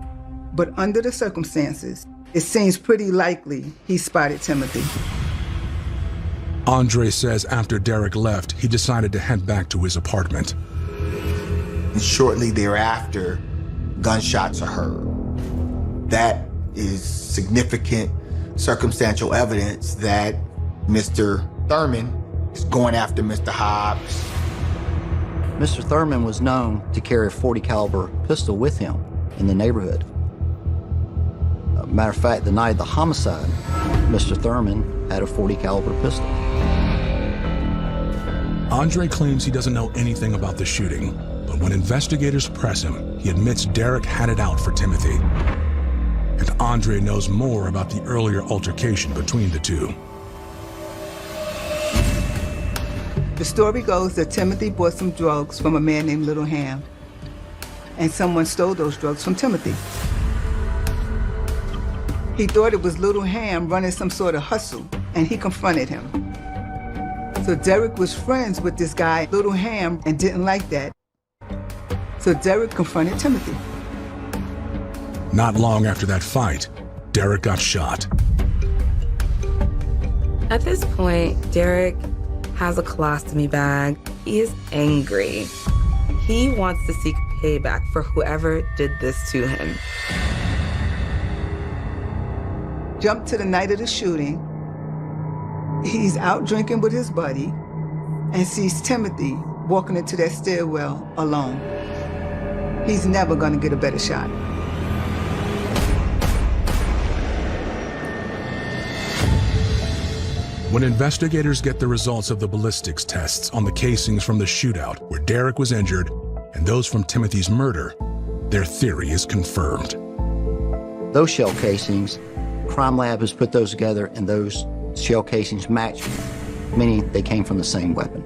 S3: but under the circumstances, it seems pretty likely he spotted Timothy.
S24: Andre says after Derek left, he decided to head back to his apartment.
S17: And shortly thereafter, gunshots are heard. That is significant circumstantial evidence that Mr. Thurman is going after Mr. Hobbs.
S13: Mr. Thurman was known to carry a .40 caliber pistol with him in the neighborhood. Matter of fact, the night of the homicide, Mr. Thurman had a .40 caliber pistol.
S24: Andre claims he doesn't know anything about the shooting, but when investigators press him, he admits Derek had it out for Timothy. And Andre knows more about the earlier altercation between the two.
S3: The story goes that Timothy bought some drugs from a man named Little Ham, and someone stole those drugs from Timothy. He thought it was Little Ham running some sort of hustle, and he confronted him. So Derek was friends with this guy, Little Ham, and didn't like that. So Derek confronted Timothy.
S24: Not long after that fight, Derek got shot.
S16: At this point, Derek has a colostomy bag. He is angry. He wants to seek payback for whoever did this to him.
S3: Jump to the night of the shooting. He's out drinking with his buddy and sees Timothy walking into that stairwell alone. He's never gonna get a better shot.
S24: When investigators get the results of the ballistics tests on the casings from the shootout where Derek was injured and those from Timothy's murder, their theory is confirmed.
S13: Those shell casings, crime lab has put those together, and those shell casings match, meaning they came from the same weapon.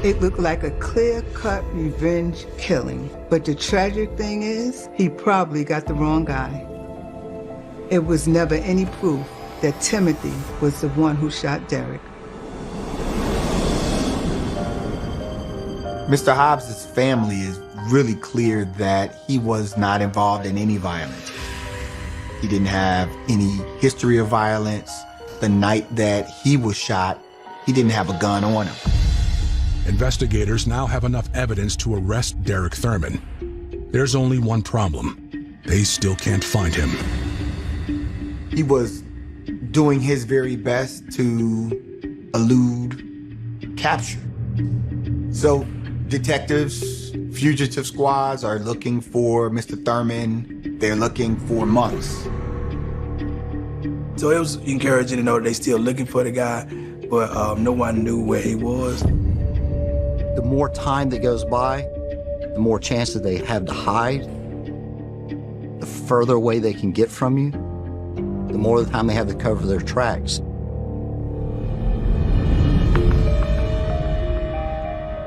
S3: It looked like a clear-cut revenge killing. But the tragic thing is, he probably got the wrong guy. It was never any proof that Timothy was the one who shot Derek.
S17: Mr. Hobbs' family is really clear that he was not involved in any violence. He didn't have any history of violence. The night that he was shot, he didn't have a gun on him.
S24: Investigators now have enough evidence to arrest Derek Thurman. There's only one problem. They still can't find him.
S17: He was doing his very best to elude capture. So detectives, fugitive squads are looking for Mr. Thurman. They're looking for months.
S4: So it was encouraging to know that they still looking for the guy, but no one knew where he was.
S13: The more time that goes by, the more chances they have to hide, the further away they can get from you, the more of the time they have to cover their tracks.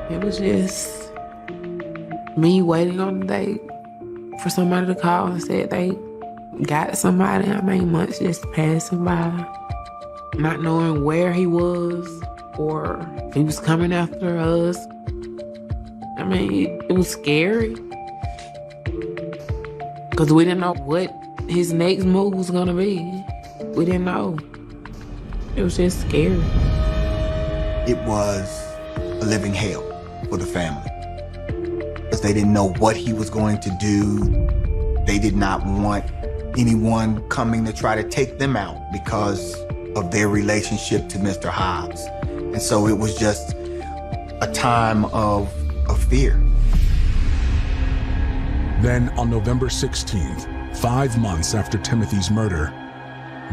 S12: It was just me waiting on the date for somebody to call and said they got somebody. I mean, months just passing by, not knowing where he was or if he was coming after us. I mean, it was scary because we didn't know what his next move was gonna be. We didn't know. It was just scary.
S17: It was a living hell for the family because they didn't know what he was going to do. They did not want anyone coming to try to take them out because of their relationship to Mr. Hobbs. And so it was just a time of fear.
S24: Then on November 16th, 5 months after Timothy's murder,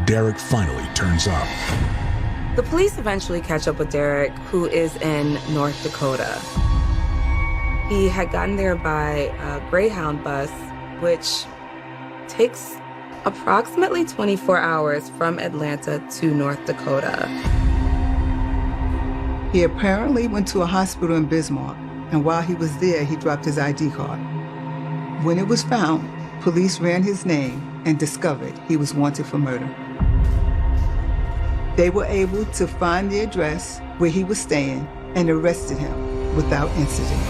S24: Derek finally turns up.
S16: The police eventually catch up with Derek, who is in North Dakota. He had gotten there by a Greyhound bus, which takes approximately 24 hours from Atlanta to North Dakota.
S3: He apparently went to a hospital in Bismarck, and while he was there, he dropped his ID card. When it was found, police ran his name and discovered he was wanted for murder. They were able to find the address where he was staying and arrested him without incident.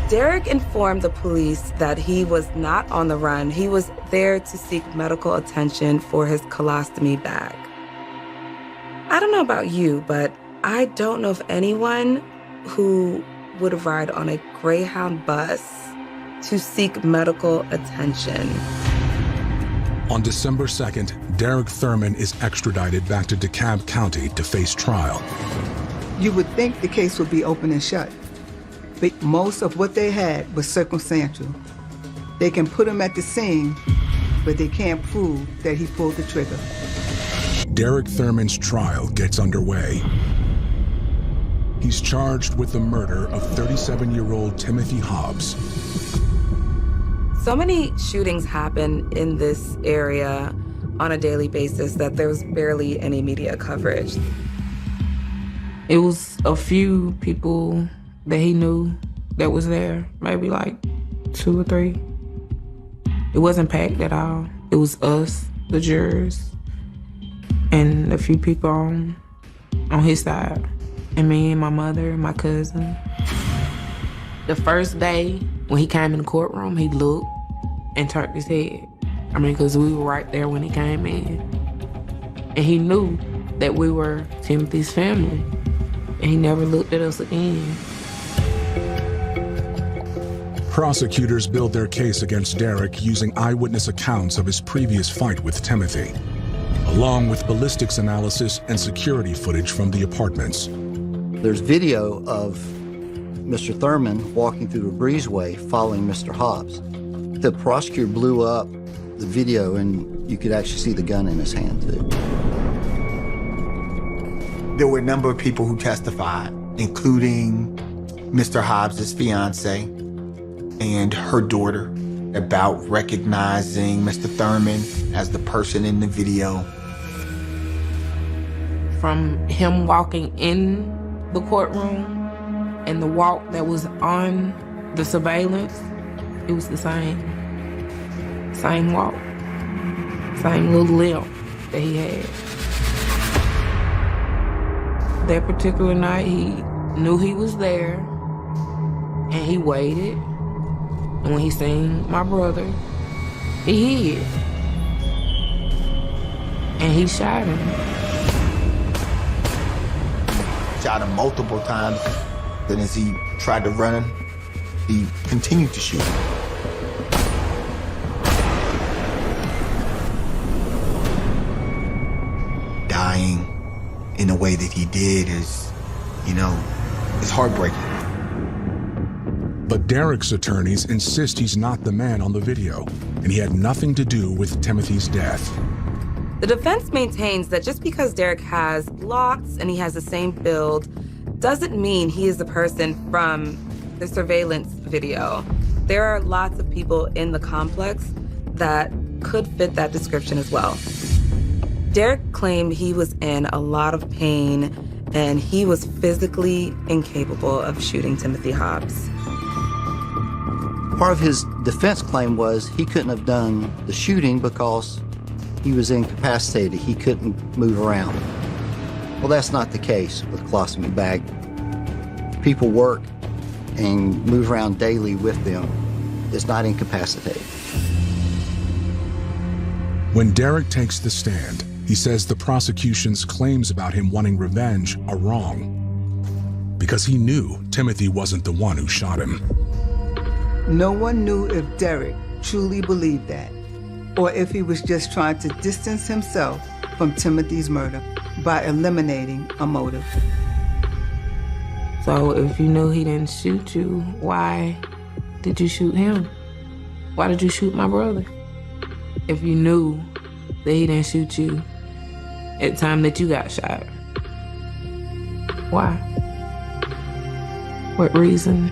S16: Derek informed the police that he was not on the run. He was there to seek medical attention for his colostomy bag. I don't know about you, but I don't know of anyone who would ride on a Greyhound bus to seek medical attention.
S24: On December 2nd, Derek Thurman is extradited back to DeKalb County to face trial.
S3: You would think the case would be open and shut, but most of what they had was circumstantial. They can put him at the scene, but they can't prove that he pulled the trigger.
S24: Derek Thurman's trial gets underway. He's charged with the murder of 37-year-old Timothy Hobbs.
S16: So many shootings happen in this area on a daily basis that there was barely any media coverage.
S12: It was a few people that he knew that was there, maybe like 2 or 3. It wasn't packed at all. It was us, the jurors, and a few people on his side, and me and my mother and my cousin. The first day when he came in the courtroom, he looked and turned his head. I mean, because we were right there when he came in. And he knew that we were Timothy's family. And he never looked at us again.
S24: Prosecutors build their case against Derek using eyewitness accounts of his previous fight with Timothy, along with ballistics analysis and security footage from the apartments.
S13: There's video of Mr. Thurman walking through the breezeway following Mr. Hobbs. The prosecutor blew up the video and you could actually see the gun in his hand too.
S17: There were a number of people who testified, including Mr. Hobbs' fiance and her daughter, about recognizing Mr. Thurman as the person in the video.
S12: From him walking in the courtroom and the walk that was on the surveillance, it was the same walk, same little limp that he had. That particular night, he knew he was there, and he waited. And when he seen my brother, he hid. And he shot him.
S17: Shot him multiple times. Then as he tried to run, he continued to shoot. Dying in the way that he did is, is heartbreaking.
S24: But Derek's attorneys insist he's not the man on the video, and he had nothing to do with Timothy's death.
S16: The defense maintains that just because Derek has locks and he has the same build doesn't mean he is the person from the surveillance video. There are lots of people in the complex that could fit that description as well. Derek claimed he was in a lot of pain and he was physically incapable of shooting Timothy Hobbs.
S13: Part of his defense claim was he couldn't have done the shooting because he was incapacitated. He couldn't move around. Well, that's not the case with colostomy bag. People work and move around daily with them. It's not incapacitated.
S24: When Derek takes the stand, he says the prosecution's claims about him wanting revenge are wrong because he knew Timothy wasn't the one who shot him.
S3: No one knew if Derek truly believed that, or if he was just trying to distance himself from Timothy's murder by eliminating a motive.
S12: So if you knew he didn't shoot you, why did you shoot him? Why did you shoot my brother? If you knew that he didn't shoot you at the time that you got shot, why? What reason?